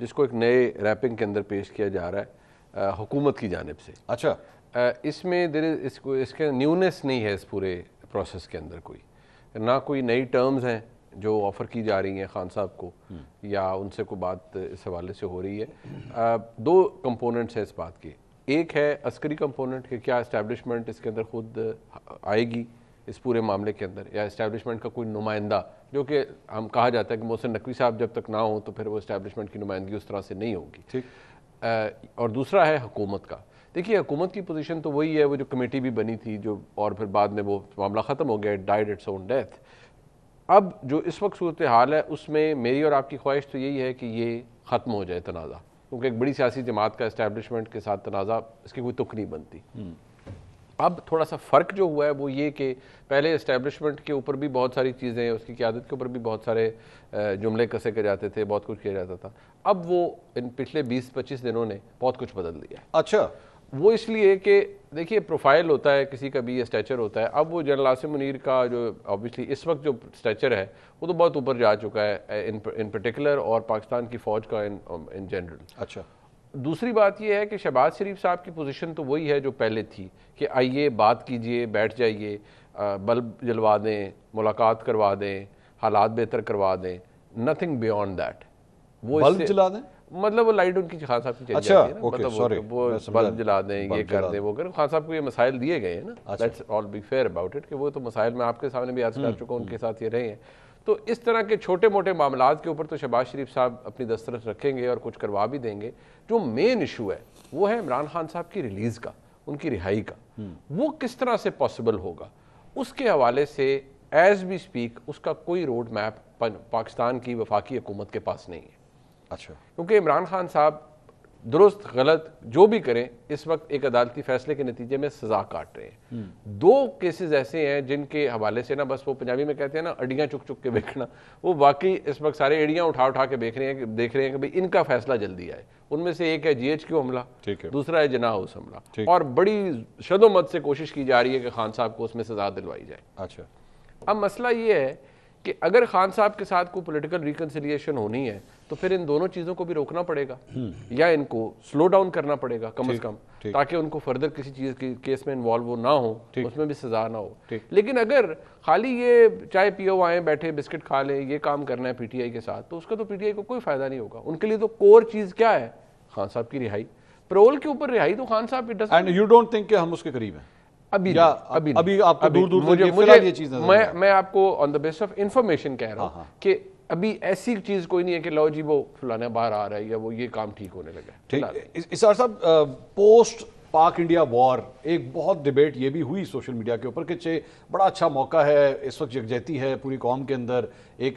جس کو ایک نئے ریپنگ کے اندر پیش کیا جا رہا ہے حکومت کی جانب سے. اچھا, اس میں اس کے نیونیس نہیں ہے اس پورے پروسیس کے اندر, نہ کوئی نئی ٹرمز ہیں جو آفر کی جا رہی ہیں خان صاحب کو یا ان سے کوئی بات اس حوالے سے ہو رہی ہے. دو کمپوننٹس ہیں اس بات کے. ایک ہے عسکری کمپوننٹ کہ کیا اسٹیبلشمنٹ اس کے اندر خود آئے گی اس پورے معاملے کے اندر, یا اسٹیبلشمنٹ کا کوئی نمائندہ, جو کہ ہم کہا جاتا ہے کہ محسن نقوی صاحب جب تک نہ ہوں تو پھر وہ اسٹیبلشمنٹ کی نمائندگی اس طرح سے نہیں ہوگی. ٹھیک. اور دوسرا ہے حکومت کا. دیکھیے حکومت کی پوزیشن تو وہی ہے, وہ جو کمیٹی بھی بنی تھی جو, اور پھر بعد میں وہ معاملہ ختم ہو گیا, ڈائڈ اٹس اون ڈیتھ. اب جو اس وقت صورتحال ہے اس میں میری اور آپ کی خواہش تو یہی ہے کہ یہ ختم ہو جائے تنازع, کیونکہ ایک بڑی سیاسی جماعت کا اسٹیبلشمنٹ کے ساتھ تنازع اس کی کوئی تک نہیں بنتی. اب تھوڑا سا فرق جو ہوا ہے وہ یہ کہ پہلے اسٹیبلشمنٹ کے اوپر بھی بہت ساری چیزیں, اس کی قیادت کے اوپر بھی بہت سارے جملے کسے کے جاتے تھے, بہت کچھ کیا جاتا تھا. اب وہ ان پچھلے 20-25 دنوں نے بہت کچھ بدل دیا ہے. اچھا, وہ اس لیے کہ دیکھیے پروفائل ہوتا ہے کسی کا بھی, اسٹیچر ہوتا ہے. اب وہ جنرل عاصم منیر کا جو آبویسلی اس وقت جو اسٹیچر ہے وہ تو بہت اوپر جا چکا ہے ان پرٹیکولر, اور پاکستان کی فوج کا ان جنرل. اچھا. دوسری بات یہ ہے کہ شہباز شریف صاحب کی پوزیشن تو وہی ہے جو پہلے تھی کہ آئیے بات کیجئے, بیٹھ جائیے, بلب جلوا دیں, ملاقات کروا دیں, حالات بہتر کروا دیں, نتھنگ بیونڈ دیٹ. وہ بلب جلا دیں مطلب وہ لائٹ ان کی خان صاحب کی چلی جاتی ہے نا, مطلب وہ بلب جلا دیں, یہ کر دیں, وہ کریں. خان صاحب کو یہ مسائل دیے گئے ہیں نا, let's all be fair about it, کہ وہ تو مسائل میں آپ کے سامنے بھی عرض کر چکا ہوں, ان کے ساتھ یہ رہے ہیں. تو اس طرح کے چھوٹے موٹے معاملات کے اوپر تو شہباز شریف صاحب اپنی دسترس رکھیں گے اور کچھ کروا بھی دیں گے. جو مین ایشو ہے وہ ہے عمران خان صاحب کی ریلیز کا, ان کی رہائی کا. وہ کس طرح سے پاسبل ہوگا, اس کے حوالے سے ایز وی اسپیک اس کا کوئی روڈ میپ پاکستان کی وفاقی حکومت کے پاس نہیں ہے. اچھا. کیونکہ عمران خان صاحب درست غلط جو بھی کریں اس وقت ایک عدالتی فیصلے کے نتیجے میں سزا کاٹ رہے ہیں. دو کیسز ایسے ہیں جن کے حوالے سے نا بس وہ پنجابی میں کہتے ہیں نا اڈیاں چک چک کے بیچنا, وہ واقعی اس وقت سارے ایڑیاں اٹھا اٹھا کے دیکھ رہے ہیں کہ بھئی ان کا فیصلہ جلدی آئے. ان میں سے ایک ہے جی ایچ کیو حملہ, دوسرا ہے جناح ہاؤس حملہ, اور بڑی شد و مد سے کوشش کی جا رہی ہے کہ خان صاحب کو اس میں سزا دلوائی جائے. اچھا. اب مسئلہ یہ ہے کہ اگر خان صاحب کے ساتھ کوئی پولیٹیکل ریکنسیلیشن ہونی ہے تو پھر ان دونوں چیزوں کو بھی روکنا پڑے گا, یا ان کو سلو ڈاؤن کرنا پڑے گا کم از کم, تاکہ ان کو فردر کسی چیز کی کیس میں انوالو نہ ہو, اس میں بھی سزا نہ ہو. لیکن اگر خالی یہ چائے پیو آئیں بیٹھے بسکٹ کھا لیں, یہ کام کرنا ہے پی ٹی آئی کے ساتھ, تو اس کا تو پی ٹی آئی کو کوئی فائدہ نہیں ہوگا. ان کے لیے تو کور چیز کیا ہے, خان صاحب کی رہائی. پرول کے اوپر رہائی تو خان صاحب کی, اینڈ یو ڈونٹ تھنک کہ ہم اس کے قریب ہیں ابھی آپ کو دور دور یہ چیز میں آپ کو آن دا بیس آف انفارمیشن کہہ رہا ہوں کہ ابھی ایسی چیز کوئی نہیں ہے کہ لو جی وہ فلانا باہر آ رہا ہے یا وہ یہ کام ٹھیک ہونے لگا ہے. اسرار صاحب, پوسٹ پاک انڈیا وار ایک بہت ڈیبیٹ یہ بھی ہوئی سوشل میڈیا کے اوپر کہ بڑا اچھا موقع ہے اس وقت, یکجہتی ہے پوری قوم کے اندر,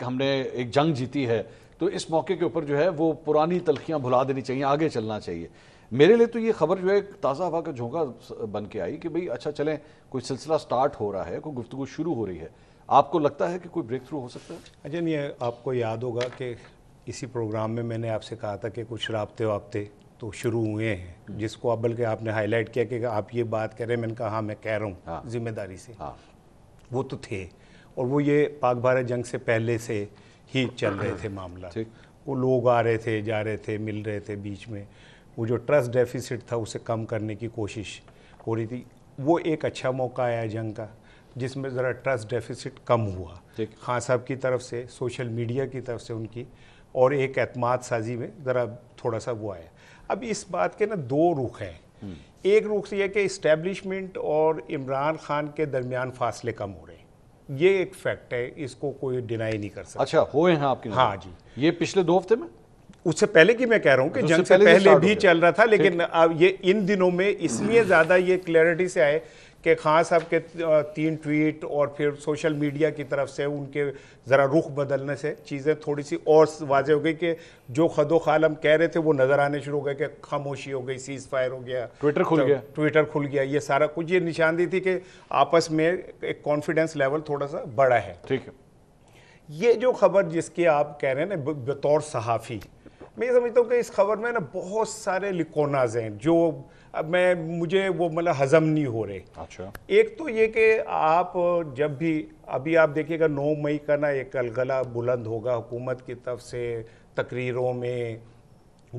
ہم نے ایک جنگ جیتی ہے, تو اس موقع کے اوپر جو ہے وہ پرانی تلخیاں بھلا دینی چاہیے, آگے چلنا چاہیے. میرے لیے تو یہ خبر جو ہے تازہ ہوا کا جھونکا بن کے آئی کہ بھئی اچھا چلیں کوئی سلسلہ سٹارٹ ہو رہا ہے, کوئی گفتگو شروع ہو رہی ہے. آپ کو لگتا ہے کہ کوئی بریک تھرو ہو سکتا ہے؟ اچھا, یہ آپ کو یاد ہوگا کہ اسی پروگرام میں نے آپ سے کہا تھا کہ کچھ رابطے تو شروع ہوئے ہیں, جس کو بلکہ آپ نے ہائی لائٹ کیا کہ آپ یہ بات کہہ رہے ہیں. میں نے کہا ہاں میں کہہ رہا ہوں ذمہ داری سے. وہ تو تھے, اور وہ یہ پاک بھارت جنگ سے پہلے سے ہی چل رہے تھے معاملہ. وہ لوگ آ رہے تھے, جا رہے تھے, مل رہے تھے, بیچ میں وہ جو ٹرسٹ ڈیفیسٹ تھا اسے کم کرنے کی کوشش ہو رہی تھی. وہ ایک اچھا موقع آیا جنگ کا جس میں ذرا ٹرسٹ ڈیفیسٹ کم ہوا خان صاحب کی طرف سے, سوشل میڈیا کی طرف سے ان کی, اور ایک اعتماد سازی میں ذرا تھوڑا سا وہ آیا. اب اس بات کے نا دو رخ ہیں. ایک رخ یہ کہ اسٹیبلشمنٹ اور عمران خان کے درمیان فاصلے کم ہو رہے ہیں, یہ ایک فیکٹ ہے, اس کو کوئی ڈینائی نہیں کر سکتا. اچھا, ہوئے ہیں آپ کی؟ ہاں جی. یہ پچھلے 2 ہفتے میں, اس سے پہلے کی میں کہہ رہا ہوں کہ جنگ سے پہلے بھی چل رہا تھا, لیکن اب یہ ان دنوں میں اس لیے زیادہ یہ کلیئرٹی سے آئے کہ خان صاحب کے 3 ٹویٹ اور پھر سوشل میڈیا کی طرف سے ان کے ذرا رخ بدلنے سے چیزیں تھوڑی سی اور واضح ہو گئی کہ جو خد و خال ہم کہہ رہے تھے وہ نظر آنے شروع ہو گئے کہ خاموشی ہو گئی, سیز فائر ہو گیا, ٹویٹر کھل گیا. یہ سارا کچھ یہ نشاندہی تھی کہ آپس میں ایک کانفیڈنس لیول تھوڑا سا بڑا ہے. ٹھیک ہے. یہ جو خبر جس کی آپ کہہ رہے ہیں نا بطور صحافی, میں یہ سمجھتا ہوں کہ اس خبر میں نا بہت سارے لکوناز ہیں جو مجھے وہ مطلب ہضم نہیں ہو رہے. اچھا. ایک تو یہ کہ آپ جب بھی ابھی آپ دیکھیے گا 9 مئی کا نا ایک غلغلہ بلند ہوگا حکومت کی طرف سے تقریروں میں,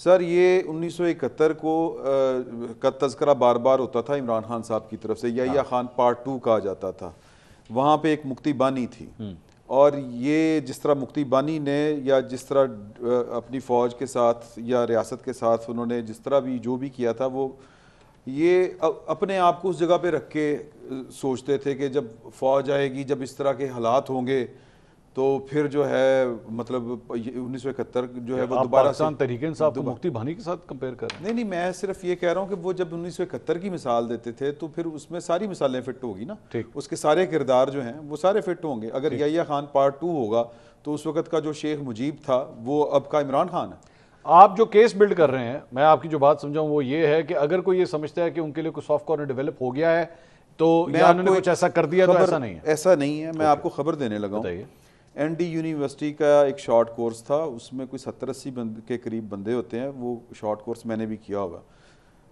سر یہ 1971 کو کا تذکرہ بار بار ہوتا تھا عمران خان صاحب کی طرف سے، یحییٰ خان پارٹ 2 کہا جاتا تھا. وہاں پہ ایک مکتی بانی تھی، اور یہ جس طرح مکتی بانی نے یا جس طرح اپنی فوج کے ساتھ یا ریاست کے ساتھ انہوں نے جس طرح بھی جو بھی کیا تھا، وہ یہ اپنے آپ کو اس جگہ پہ رکھ کے سوچتے تھے کہ جب فوج آئے گی، جب اس طرح کے حالات ہوں گے تو پھر جو ہے مطلب 1971 جو ہے وہ دوبارہ پاکستان تحریک انصاف کو مکتی بانی کے ساتھ کمپیئر کر رہے ہیں. نہیں میں صرف یہ کہہ رہا ہوں کہ وہ جب 1971 کی مثال دیتے تھے تو پھر اس میں ساری مثالیں فٹ ہوگی نا، اس کے سارے کردار جو ہیں وہ سارے فٹ ہوں گے. اگر یحییٰ خان پارٹ 2 ہوگا تو اس وقت کا جو شیخ مجیب تھا وہ اب کا عمران خان ہے. آپ جو کیس بلڈ کر رہے ہیں، میں آپ کی جو بات سمجھاؤں وہ یہ ہے کہ اگر کوئی یہ سمجھتا ہے کہ ان کے لیے کوئی سافٹ کارنر ڈیولپ ہو گیا ہے تو یا انہوں نے کچھ ایسا کر دیا، تو ایسا نہیں ہے. ایسا نہیں ہے. میں آپ کو خبر دینے لگا ہوں. این ڈی یونیورسٹی کا ایک شارٹ کورس تھا، اس میں کوئی 70-80 کے قریب بندے ہوتے ہیں. وہ شارٹ کورس میں نے بھی کیا ہوگا،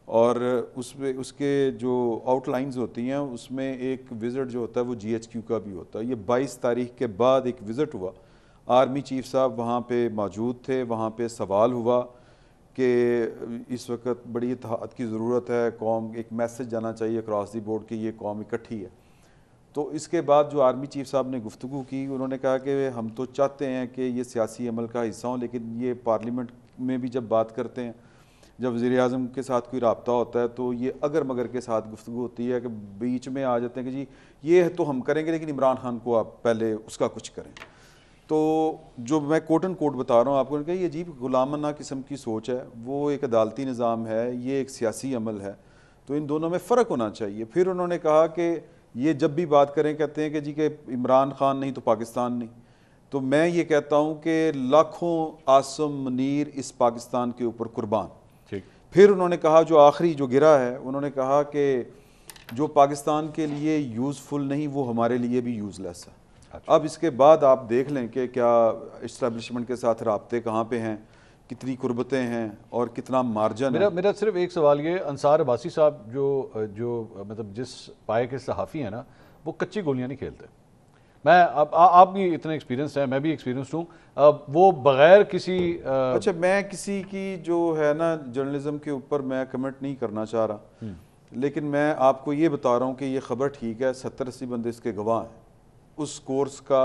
اور اس کے جو آؤٹ لائنز ہوتی ہیں اس میں ایک وزٹ جو ہوتا ہے وہ جی ایچ کیو کا بھی ہوتا ہے. یہ 22 تاریخ کے بعد ایک وزٹ ہوا، آرمی چیف صاحب وہاں پہ موجود تھے. وہاں پہ سوال ہوا کہ اس وقت بڑی اتحاد کی ضرورت ہے، قوم ایک میسج جانا چاہیے اکراس دی بورڈ کہ یہ قوم اکٹھی ہے. تو اس کے بعد جو آرمی چیف صاحب نے گفتگو کی، انہوں نے کہا کہ ہم تو چاہتے ہیں کہ یہ سیاسی عمل کا حصہ ہوں، لیکن یہ پارلیمنٹ میں بھی جب بات کرتے ہیں، جب وزیر اعظم کے ساتھ کوئی رابطہ ہوتا ہے تو یہ اگر مگر کے ساتھ گفتگو ہوتی ہے کہ بیچ میں آ جاتے ہیں کہ جی یہ تو ہم کریں گے لیکن عمران خان کو آپ پہلے اس کا کچھ کریں. تو جو میں کوٹ اینڈ کوٹ بتا رہا ہوں آپ کو کہ یہ عجیب غلامانہ قسم کی سوچ ہے. وہ ایک عدالتی نظام ہے، یہ ایک سیاسی عمل ہے، تو ان دونوں میں فرق ہونا چاہیے. پھر انہوں نے کہا کہ یہ جب بھی بات کریں کہتے ہیں کہ جی کہ عمران خان نہیں تو پاکستان نہیں. تو میں یہ کہتا ہوں کہ لاکھوں عاصم منیر اس پاکستان کے اوپر قربان. پھر انہوں نے کہا جو آخری جو گرا ہے، انہوں نے کہا کہ جو پاکستان کے لیے یوزفل نہیں وہ ہمارے لیے بھی یوز لیس ہے. اب اس کے بعد آپ دیکھ لیں کہ کیا اسٹیبلشمنٹ کے ساتھ رابطے کہاں پہ ہیں، کتنی قربتیں ہیں اور کتنا مارجن ہے. میرا صرف ایک سوال یہ، انصار عباسی صاحب جو مطلب جس پائے کے صحافی ہیں نا، وہ کچی گولیاں نہیں کھیلتے. میں آپ بھی اتنے ایکسپیرینس ہیں، میں بھی ایکسپیرینسڈ ہوں. وہ بغیر کسی اچھا میں کسی کی جو ہے نا جرنلزم کے اوپر میں کمنٹ نہیں کرنا چاہ رہا، لیکن میں آپ کو یہ بتا رہا ہوں کہ یہ خبر ٹھیک ہے، 70-80 بندے اس کے گواہ ہیں اس کورس کا.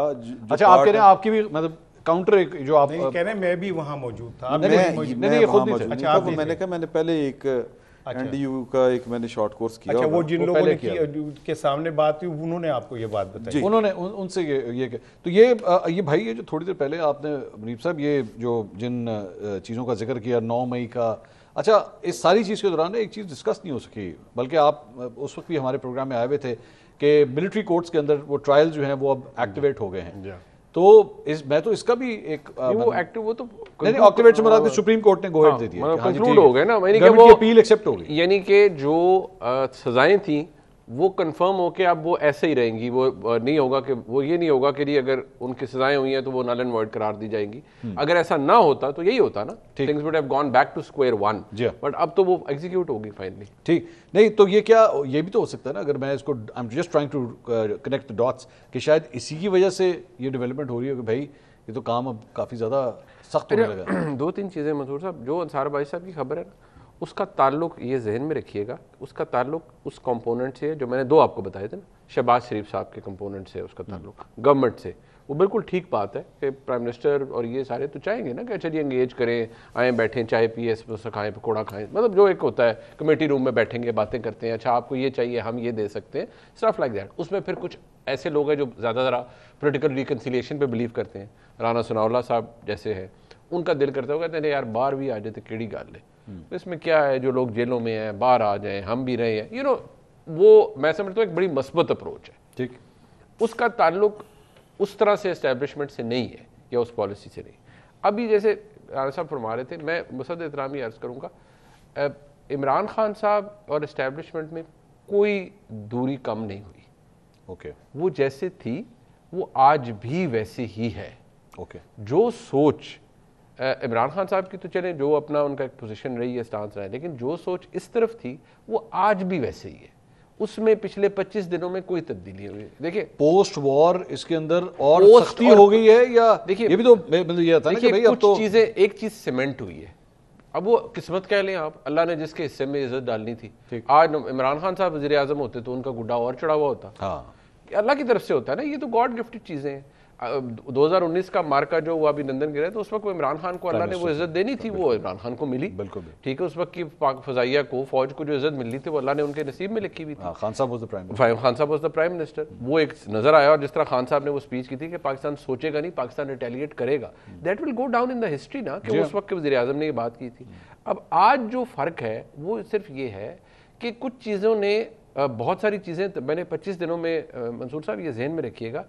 اچھا آپ کہہ رہے ہیں آپ کی بھی مطلب کاؤنٹر جو آپ کہہ رہے ہیں میں بھی وہاں موجود تھا. میں نے کہا میں نے پہلے ایک این ڈی یو کا ایک میں نے شارٹ کورس کیا. اچھا وہ جن لوگوں نے کے سامنے بات ہوئی انہوں نے آپ کو یہ بات بتائی؟ انہوں نے ان سے یہ کہ تو یہ بھائی یہ جو تھوڑی دیر پہلے آپ نے منیب صاحب یہ جو جن چیزوں کا ذکر کیا 9 مئی کا، اچھا اس ساری چیز کے دوران ایک چیز ڈسکس نہیں ہو سکی، بلکہ آپ اس وقت بھی ہمارے پروگرام میں آئے ہوئے تھے کہ ملٹری کورٹس کے اندر وہ ٹرائل جو ہیں وہ اب ایکٹیویٹ ہو گئے ہیں. تو میں تو اس کا بھی ایک وہ ایکٹیو وہ تو نہیں ایکٹیویٹ سے مراد سپریم کورٹ نے گو ہیڈ دے دیا، کنکلوڈ ہو گئے نا، یعنی کہ وہ اپیل ایکسیپٹ ہو گئی، یعنی کہ جو سزائیں تھیں وہ کنفرم ہو کے اب وہ ایسے ہی رہیں گی. وہ نہیں ہوگا کہ وہ یہ نہیں ہوگا کہ جی اگر ان کی سزائیں ہوئی ہیں تو وہ نل اینڈ وائڈ قرار دی جائیں گی. اگر ایسا نہ ہوتا تو یہی ہوتا نا، things would have gone back to square one. But اب تو وہ ایگزیکیوٹ ہوگی فائنلی. ٹھیک نہیں تو یہ کیا یہ بھی تو ہو سکتا ہے نا، اگر میں اس کو I'm just trying to connect the dots کہ شاید اسی کی وجہ سے یہ ڈیولپمنٹ ہو رہی ہے کہ بھائی یہ تو کام اب کافی زیادہ سخت ہونے لگا. 2-3 چیزیں منصور صاحب، جو انصار بھائی صاحب کی خبر ہے نا اس کا تعلق یہ ذہن میں رکھیے گا، اس کا تعلق اس کمپوننٹ سے ہے جو میں نے 2 آپ کو بتائے تھے نا، شہباز شریف صاحب کے کمپوننٹ سے، اس کا تعلق گورنمنٹ سے. وہ بالکل ٹھیک بات ہے کہ پرائم منسٹر اور یہ سارے تو چاہیں گے نا کہ اچھا جی انگیج کریں، آئیں بیٹھیں چائے پیے کھائیں پکوڑا کھائیں، مطلب جو ایک ہوتا ہے کمیٹی روم میں بیٹھیں گے باتیں کرتے ہیں، اچھا آپ کو یہ چاہیے ہم یہ دے سکتے ہیں، اسٹف لائک دیٹ. اس میں پھر کچھ ایسے لوگ ہیں جو زیادہ ذرا پولیٹیکل ریکنسیلیشن پہ بلیو کرتے ہیں، رانا ثناءاللہ صاحب جیسے ہیں، ان کا دل کرتا ہوگا کہتے ہیں یار باہر بھی آ جاتے کیڑی گال ہے، اس میں کیا ہے جو لوگ جیلوں میں ہیں باہر آ جائیں ہم بھی رہے ہیں. وہ میں سمجھتا ہوں ایک بڑی مثبت اپروچ ہے. ٹھیک اس کا تعلق اس طرح سے اسٹیبلشمنٹ سے نہیں ہے یا اس پالیسی سے نہیں. ابھی جیسے رانا صاحب فرما رہے تھے، میں مصد احترامی عرض کروں گا، عمران خان صاحب اور اسٹیبلشمنٹ میں کوئی دوری کم نہیں ہوئی. اوکے وہ جیسے تھی وہ آج بھی ویسے ہی ہے. اوکے جو سوچ عمران خان صاحب کی تو چلیں جو اپنا ان کا ایک پوزیشن رہی ہے، سٹانس رہا ہے، لیکن جو سوچ اس طرف تھی وہ آج بھی ویسے ہی ہے. اس میں پچھلے 25 دنوں میں کوئی تبدیلی ہوئی. دیکھیں پوسٹ وار اس کے اندر اور سختی ہو گئی ہے، یا دیکھیے یہ بھی تو یہ تھا نا کہ بھئی اب تو چیزیں ایک چیز سیمنٹ ہوئی ہے. اب وہ قسمت کہہ لیں آپ, اللہ نے جس کے حصے میں عزت ڈالنی تھی. آج عمران خان صاحب وزیر اعظم ہوتے تو ان کا گڈا اور چڑھا ہوا ہوتا. اللہ کی طرف سے ہوتا ہے نا, یہ تو گاڈ گفٹڈ چیزیں ہیں. 2019 کا مارکا جو ہوا ابھینندن گرے تو اس وقت وہ عمران خان کو اللہ نے وہ عزت دینی تھی, وہ عمران خان کو ملی. بالکل ٹھیک ہے, اس وقت کی پاک فضائیہ کو, فوج کو جو عزت ملنی تھی وہ اللہ نے ان کے نصیب میں لکھی ہوئی تھی. خان صاحب واز دا پرائم منسٹر. وہ ایک نظر آیا, اور جس طرح خان صاحب نے وہ اسپیچ کی تھی کہ پاکستان سوچے گا نہیں, پاکستان ریٹیلیٹ کرے گا, that will go down in the history نا, کہ اس وقت کے وزیر اعظم نے یہ بات کی تھی. اب آج جو فرق ہے وہ صرف یہ ہے کہ کچھ چیزوں نے, بہت ساری چیزیں میں نے 25 دنوں میں, منصور صاحب یہ ذہن میں رکھیے گا,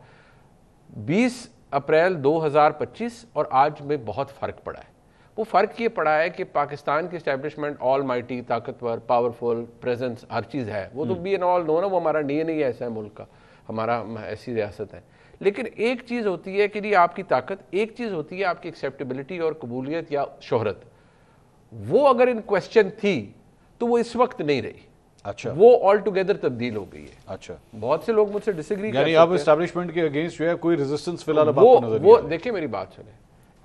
20 اپریل 2025 اور آج میں بہت فرق پڑا ہے. وہ فرق یہ پڑا ہے کہ پاکستان کی اسٹیبلشمنٹ آل مائٹی, طاقتور, پاورفل, پریزنس, ہر چیز ہے. وہ تو بی این آل نو نا, وہ ہمارا ڈی این اے ایسا ہے ملک کا, ہمارا ایسی ریاست ہے. لیکن ایک چیز ہوتی ہے کہ یہ آپ کی طاقت, ایک چیز ہوتی ہے آپ کی ایکسیپٹیبلٹی اور قبولیت یا شہرت. وہ اگر ان کویسچن تھی تو وہ اس وقت نہیں رہی. اچھا, وہ آل ٹوگیدر تبدیل ہو گئی ہے. اچھا, بہت سے لوگ مجھ سے ڈس ایگری کرتے ہیں. یعنی آپ اسٹیبلشمنٹ کے اگینسٹ جو ہے کوئی ریزسٹنس فی الحال آپ کو نظر نہیں. وہ دیکھیں میری بات سنیں,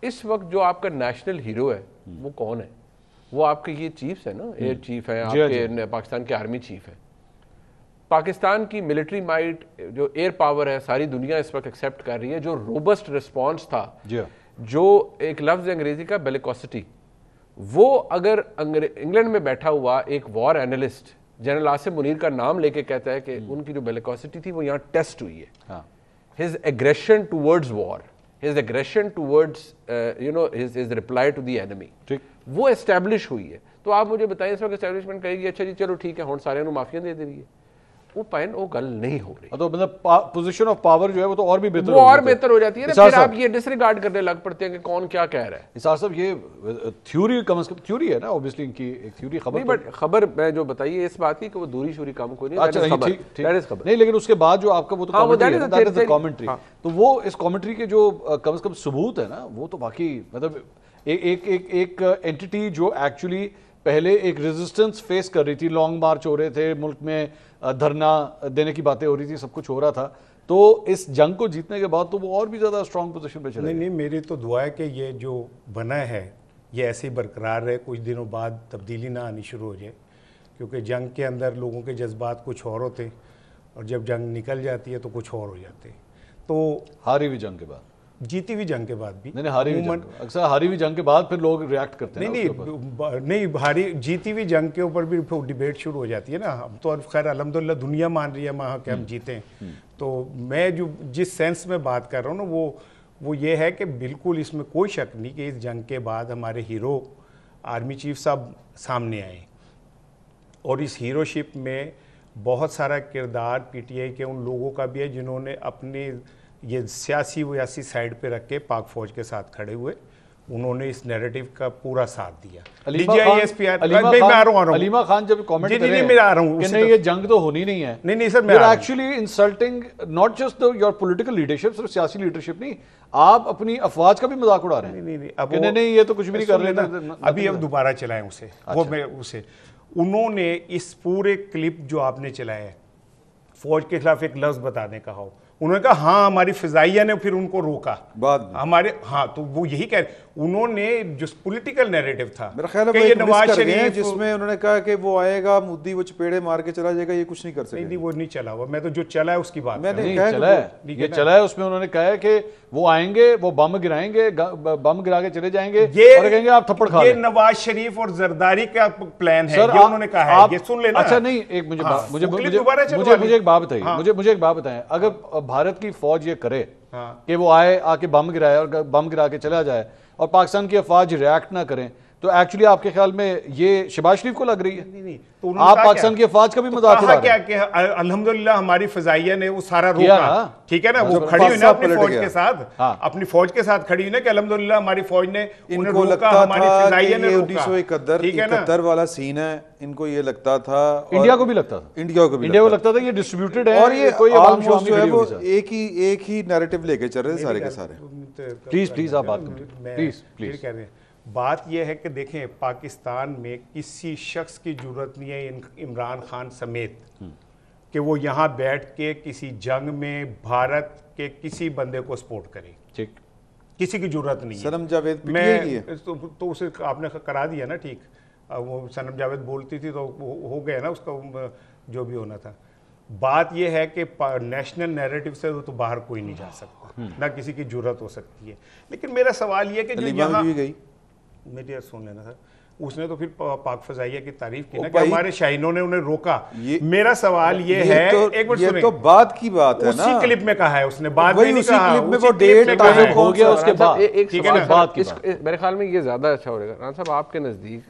اس وقت جو آپ کا نیشنل ہیرو ہے وہ کون ہے؟ وہ آپ کے یہ چیفز ہیں نا, ایئر چیف ہیں آپ کے, پاکستان کے آرمی چیف ہیں. پاکستان کی ملٹری مائٹ جو ایئر پاور ہے ساری دنیا اس وقت ایکسیپٹ کر رہی ہے. جو روبسٹ رسپانس تھا, جو ایک لفظ انگریزی کا بیلیکوسٹی, وہ اگر انگلینڈ میں بیٹھا ہوا ایک وار اینالسٹ جنرل آصف منیر کا نام لے کے کہتا ہے کہ ان کی جو بیلیکوسٹی تھی وہ یہاں ٹیسٹ ہوئی ہے. His aggression towards war, his aggression towards his reply to the enemy, وہ اسٹیبلش ہوئی ہے. تو آپ مجھے بتائیں اس وقت اسٹیبلشمنٹ کہے گی اچھا جی چلو ٹھیک ہے ہوں سارے مافیا دے رہی ہے, وہ وہ گل نہیں ہو رہی. تو مطلب پوزیشن آف پاور جو ہے وہ تو اور بھی بہتر, وہ اور بہتر ہو جاتی ہے نا. پھر آپ یہ ڈس ریگارڈ کرنے لگ پڑتے ہیں کہ کون کیا کہہ رہا ہے. اسحاق صاحب یہ تھیوری کم از کم تھیوری ہے نا, اوبیسلی ان کی ایک تھیوری خبر نہیں, بٹ خبر میں جو بتائیے اس بات کی کہ وہ دوری شوری کام کوئی نہیں. اچھا نہیں, لیکن اس کے بعد جو آپ کا وہ تو کامنٹری, تو وہ اس کامنٹری کے جو کم از کم ثبوت ہے نا, وہ تو باقی مطلب ایک اینٹی جو ایکچولی پہلے ایک ریزسٹنس فیس کر رہی تھی, لانگ مارچ ہو رہے تھے ملک میں, دھرنا دینے کی باتیں ہو رہی تھی, سب کچھ ہو رہا تھا, تو اس جنگ کو جیتنے کے بعد تو وہ اور بھی زیادہ اسٹرانگ پوزیشن پہ چلے. نہیں, میری تو دعا ہے کہ یہ جو بنا ہے یہ ایسے ہی برقرار رہے, کچھ دنوں بعد تبدیلی نہ آنی شروع ہو جائے, کیونکہ جنگ کے اندر لوگوں کے جذبات کچھ اور ہوتے اور جب جنگ نکل جاتی ہے تو کچھ اور ہو جاتے. تو ہاری ہوئی جنگ کے بعد, جیتی ہوئی جنگ کے بعد بھی اکثر ہاری ہوئی جنگ کے بعد پھر لوگ ریاکٹ کرتے ہیں. نہیں, جیتی ہوئی جنگ کے اوپر بھی ڈیبیٹ شروع ہو جاتی ہے نا. ہم تو خیر الحمدللہ دنیا مان رہی ہے وہاں کہ ہم جیتیں. تو میں جو جس سینس میں بات کر رہا ہوں نا وہ یہ ہے کہ بالکل اس میں کوئی شک نہیں کہ اس جنگ کے بعد ہمارے ہیرو آرمی چیف صاحب سامنے آئے, اور اس ہیرو شپ میں بہت سارا کردار پی ٹی آئی کے ان لوگوں کا بھی ہے جنہوں نے اپنے یہ سیاسی ویاسی سائڈ پہ رکھ کے پاک فوج کے ساتھ کھڑے ہوئے, انہوں نے اس نیریٹو کا پورا ساتھ دیا. علیمہ خان جب کامنٹ کر رہے ہیں کہ نہیں یہ جنگ تو ہونی نہیں ہے, نہیں سر, میں actually insulting not just your political leadership, صرف سیاسی لیڈرشپ نہیں, آپ اپنی افواج کا بھی مذاق اڑا رہے ہیں. نہیں یہ تو کچھ بھی نہیں کر رہے. ابھی اب دوبارہ چلائیں اسے, وہ میں اسے, انہوں نے اس پورے کلپ جو آپ نے چلایا ہے فوج کے خلاف ایک لفظ بتانے کا ہو, انہوں نے کہا ہاں ہماری فضائیہ نے پھر ان کو روکا ہمارے, ہاں تو وہ یہی کہہ رہے, انہوں نے جو پولیٹیکل نیریٹو تھا میرا خیال ہے یہ نواز شریف جس میں انہوں نے کہا کہ وہ آئے گا مودی وہ چپیڑے مار کے چلا جائے گا, یہ کچھ نہیں کر سکے. نہیں وہ نہیں چلا ہوا, میں تو جو چلا ہے اس کی بات میں نے یہ چلا ہے, اس میں انہوں نے کہا ہے کہ وہ آئیں گے, وہ بم گرائیں گے, بم گرا کے چلے جائیں گے اور کہیں گے آپ تھپڑ کھا لیں. یہ نواز شریف اور زرداری کا پلان ہے, یہ انہوں نے کہا ہے, یہ سن لینا. اچھا نہیں, ایک مجھے ایک بات بتائیے, مجھے ایک بات بتائیں, اگر بھارت کی فوج یہ کرے کہ وہ آئے آ کے بم گرائے اور بم گرا کے چلا جائے اور پاکستان کی افواج ریاکٹ نہ کریں, تو ایکچولی آپ کے خیال میں یہ شہباز شریف کو لگ رہی ہے؟ آپ پاکستان کی افواج کا بھی مذاق اڑا رہے ہیں. کیا کہ الحمدللہ ہماری فضائیہ نے وہ سارا روکا, ٹھیک ہے نا, وہ کھڑی ہوئی نا اپنی فوج کے ساتھ, اپنی فوج کے ساتھ کھڑی ہوئی نا کہ الحمدللہ ہماری فوج نے ان کو لگتا تھا کہ یہ 1971 والا سین ہے, ان کو یہ لگتا تھا, انڈیا کو بھی لگتا تھا, انڈیا کو لگتا تھا یہ ڈسٹریبیوٹڈ ہے, اور یہ کوئی آلموسٹ جو ہے وہ ایک ہی نیریٹو لے کے چل رہے سارے کے سارے. پلیز آپ بات کریں, پلیز کہہ رہے ہیں. بات یہ ہے کہ دیکھیں پاکستان میں کسی شخص کی ضرورت نہیں ہے عمران خان سمیت کہ وہ یہاں بیٹھ کے کسی جنگ میں بھارت کے کسی بندے کو سپورٹ کرے. کسی کی ضرورت نہیں ہے. سنم جاوید میں تو اسے آپ نے کرا دیا نا ٹھیک, وہ سنم جاوید بولتی تھی تو ہو گیا نا اس کا جو بھی ہونا تھا. بات یہ ہے کہ نیشنل نیریٹو سے تو باہر کوئی نہیں جا سکتا, نہ کسی کی جرت ہو سکتی ہے. لیکن میرا سوال یہ کہ جو یہاں میری سن لینا تھا, اس نے تو پھر پاک فضائیہ کی تعریف کی نا کہ ہمارے شاہینوں نے انہیں روکا. میرا سوال یہ ہے, ایک منٹ سنیں, یہ تو بات کی بات ہے نا, اسی کلپ میں کہا ہے اس نے, بعد میں نہیں کہا, کلپ میں وہ ڈیٹ ٹائم ہو گیا اس کے بعد. میرے خیال میں یہ زیادہ اچھا ہو رہے گا ران صاحب, آپ کے نزدیک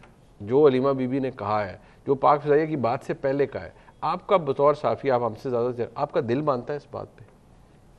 جو علیمہ بی بی نے کہا ہے, جو پاک فضائیہ کی بات سے پہلے کہا ہے, آپ کا بطور صحافی, آپ ہم سے زیادہ, آپ کا دل مانتا ہے اس بات پہ؟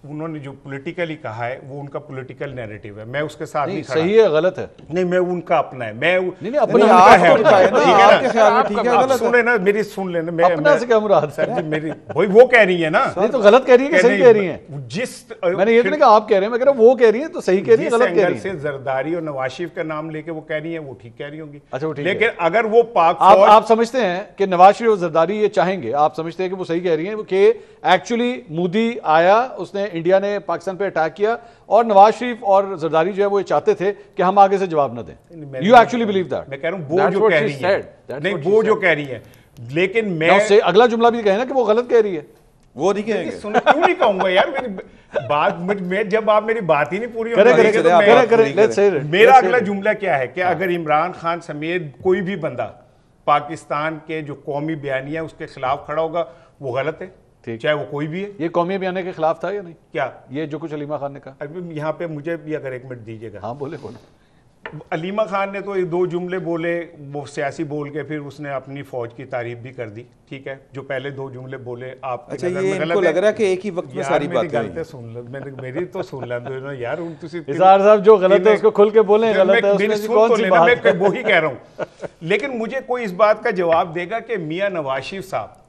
انہوں نے جو پولیٹیکلی کہا ہے وہ ان کا پولیٹیکل نیریٹو ہے, میں اس کے ساتھ نہیں کھڑا. صحیح ہے غلط ہے؟ نہیں, میں ان کا اپنا ہے, میں نہیں اپنا ہے. سنیں نا میری, سن لینا, اپنا سے کیا مراد سر جی میری وہی وہ کہہ رہی ہے نا. نہیں تو غلط کہہ رہی ہے کہ صحیح کہہ رہی ہیں؟ جس میں نے یہ نہیں کہا آپ کہہ رہے ہیں, میں کہہ رہا ہوں وہ کہہ رہی ہیں تو صحیح کہہ رہی ہیں, غلط کہہ رہی ہیں. سے زرداری اور نواز شریف کا نام لے کے وہ کہہ رہی ہیں وہ ٹھیک کہہ رہی ہوں گی. اچھا وہ ٹھیک ہے, لیکن اگر وہ پاک آپ سمجھتے ہیں کہ نواز شریف اور زرداری یہ چاہیں گے, آپ سمجھتے ہیں کہ وہ صحیح کہہ رہی ہیں کہ ایکچولی مودی آیا, اس نے انڈیا نے پاکستان پہ اٹیک کیا, اور نواز شریف اور زرداری جو ہے وہ یہ چاہتے تھے کہ ہم آگے سے جواب نہ دیں. You actually believe that? میں کہہ رہا ہوں وہ جو کہہ رہی ہے, نہیں وہ جو کہہ رہی ہے, لیکن میں اگلا جملہ بھی کہیں نا کہ وہ غلط کہہ رہی ہے. وہ نہیں کہیں گے. کیوں نہیں کہوں گا یار, میری بات میں جب آپ میری بات ہی نہیں پوری ہوگی. میرا اگلا جملہ کیا ہے کہ اگر عمران خان سمیت کوئی بھی بندہ پاکستان کے جو قومی بیانیہ اس کے خلاف کھڑا ہوگا وہ غلط ہے, چاہے وہ کوئی بھی ہے. یہ قومی بیانیہ کے خلاف تھا یا نہیں؟ کیا یہ جو کچھ علیمہ خان نے کہا؟ یہاں پہ مجھے بھی اگر ایک منٹ دیجیے گا. ہاں بولے. علیمہ خان نے تو یہ 2 جملے بولے, وہ سیاسی بول کے پھر اس نے اپنی فوج کی تعریف بھی کر دی, ٹھیک ہے. جو پہلے 2 جملے بولے آپ اچھا یہ ان کو لگ رہا ہے کہ ایک ہی وقت میں ساری باتیں غلطیں سن لو, میری تو سن لو یار. اظہار صاحب جو غلط ہے اس کو کھل کے بولیں, غلط ہے اس میں کون سی بات ہے؟ میں وہی کہہ رہا ہوں. لیکن مجھے کوئی اس بات کا جواب دے گا کہ میاں نواز شریف صاحب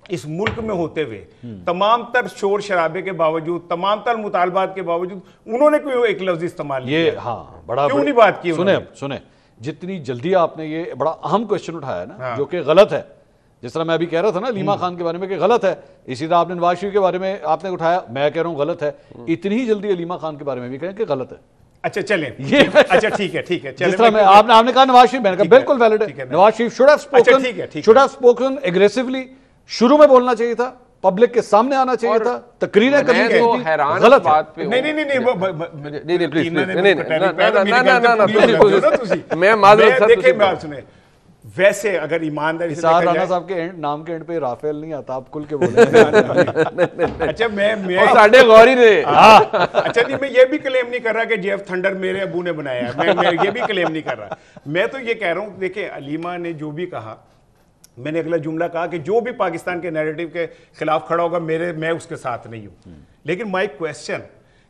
اس ملک میں ہوتے ہوئے تمام تر شور شرابے کے باوجود, تمام تر مطالبات کے باوجود, انہوں نے کوئی ایک لفظ استعمال نہیں کیا. ہاں بڑا کیوں نہیں بات کی؟ سنیں جتنی جلدی آپ نے یہ بڑا اہم کوشچن اٹھایا نا, جو کہ غلط ہے, جس طرح میں ابھی کہہ رہا تھا نا علیمہ خان کے بارے میں کہ غلط ہے, اسی طرح آپ نے نواز شریف کے بارے میں آپ نے اٹھایا, میں کہہ رہا ہوں غلط ہے. اتنی ہی جلدی علیمہ خان کے بارے میں بھی کہیں کہ غلط ہے. اچھا چلیں, اچھا ٹھیک ہے جس طرح آپ نے کہا نواز شریف, میں نے کہا بالکل ویلڈ ہے. Nawaz Sharif should have spoken aggressively, شروع میں بولنا چاہیے تھا, پبلک کے سامنے آنا چاہیے تھا, تقریریں کرنی چاہیے تھی. غلط ہے. نہیں, ویسے اگر ایمانداری سے سار رانا صاحب کے نام کے اینڈ پہ رافیل نہیں آتا, آپ کھل کے بولیں. اچھا میں ساڈے غور ہی نہیں. اچھا نہیں, میں یہ بھی کلیم نہیں کر رہا کہ جیف تھنڈر میرے ابو نے بنایا ہے, میں یہ بھی کلیم نہیں کر رہا. میں تو یہ کہہ رہا ہوں, دیکھیں علیمہ نے جو بھی کہا, میں نے اگلا جملہ کہا کہ جو بھی پاکستان کے نیریٹو کے خلاف کھڑا ہوگا میں اس کے ساتھ نہیں ہوں. لیکن مائی کویسچن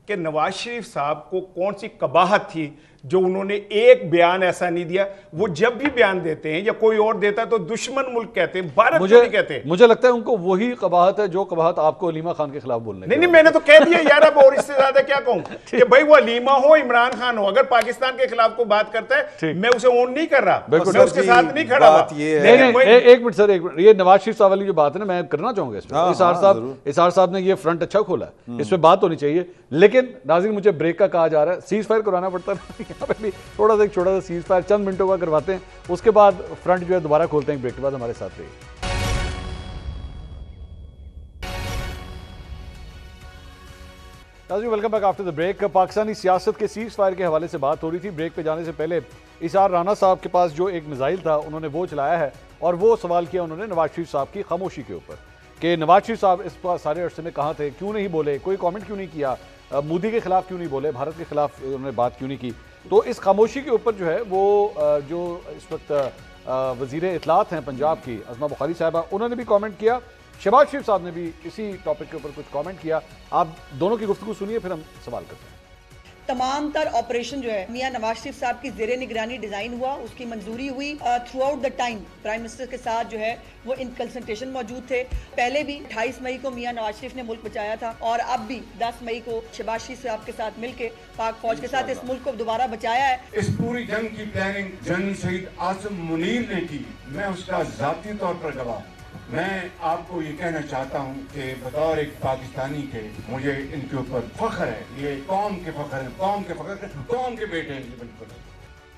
کہ نواز شریف صاحب کو کون سی قباحت تھی جو انہوں نے ایک بیان ایسا نہیں دیا. وہ جب بھی بیان دیتے ہیں یا کوئی اور دیتا ہے تو دشمن ملک کہتے ہیں, بھارت کو نہیں کہتے. مجھے لگتا ہے ان کو وہی قباحت ہے جو قباحت آپ کو علیمہ خان کے خلاف بولنے. نہیں میں نے تو کہہ دیا یار, اب اور اس سے زیادہ کیا کہوں کہ بھائی وہ علیمہ ہو عمران خان ہو, اگر پاکستان کے خلاف کوئی بات کرتا ہے میں اسے اون نہیں کر رہا, میں اس کے ساتھ نہیں کھڑا ہوا. ایک منٹ سر, یہ نواز شریف صاحب والی جو بات ہے نا, میں کرنا چاہوں گا اس پہ. اسحاق صاحب نے یہ فرنٹ اچھا کھولا ہے, اس پہ بات ہونی چاہیے. لیکن ناظرین مجھے بریک کا کہا جا رہا ہے, سیز فائر کرانا پڑتا ہے, یہاں پہ بھی تھوڑا سا ایک چھوٹا سا سیز فائر چند منٹوں کا کرواتے ہیں, اس کے بعد فرنٹ جو ہے دوبارہ کھولتے ہیں. بریک کے بعد ہمارے ساتھ رہیے. ناظرین welcome back after the break. Pakistani سیاست کے سیز فائر کے حوالے سے بات ہو رہی تھی. بریک پہ جانے سے پہلے اسحاق رانا صاحب کے پاس جو ایک میزائل تھا انہوں نے وہ چلایا ہے, اور وہ سوال کیا انہوں نے نواز شریف صاحب کی خاموشی کے اوپر کہ نواز شریف صاحب اس پر سارے عرصے میں کہاں تھے, کیوں نہیں بولے, کوئی کامنٹ کیوں نہیں کیا, مودی کے خلاف کیوں نہیں بولے, بھارت کے خلاف انہوں نے بات کیوں نہیں کی. تو اس خاموشی کے اوپر جو ہے وہ جو اس وقت وزیر اطلاعات ہیں پنجاب کی عظمیٰ بخاری صاحبہ, انہوں نے بھی کامنٹ کیا. شہباز شریف صاحب نے بھی اسی ٹاپک کے اوپر کچھ کامنٹ کیا. آپ دونوں کی گفتگو سنیے پھر ہم سوال کرتے ہیں. تمام تر آپریشن جو ہے میاں نواز شریف صاحب کی زیر نگرانی ڈیزائن ہوا, اس کی منظوری ہوئی. Through out the time prime minister کے ساتھ جو ہے وہ ان کنسلٹیشن موجود تھے. پہلے بھی 28 مئی کو میاں نواز شریف نے ملک بچایا تھا, اور اب بھی 10 مئی کو شہباز شریف صاحب کے ساتھ مل کے پاک فوج کے ساتھ اس ملک کو دوبارہ بچایا ہے. اس پوری جنگ کی پلاننگ جنرل شہید عاصم منیر نے کی, میں اس کا ذاتی طور پر گواہ. میں آپ کو یہ کہنا چاہتا ہوں کہ بطور ایک پاکستانی کے مجھے ان کے اوپر فخر ہے. یہ قوم کے فخر ہے, قوم کے فخر ہے, قوم کے بیٹے ہیں. بالکل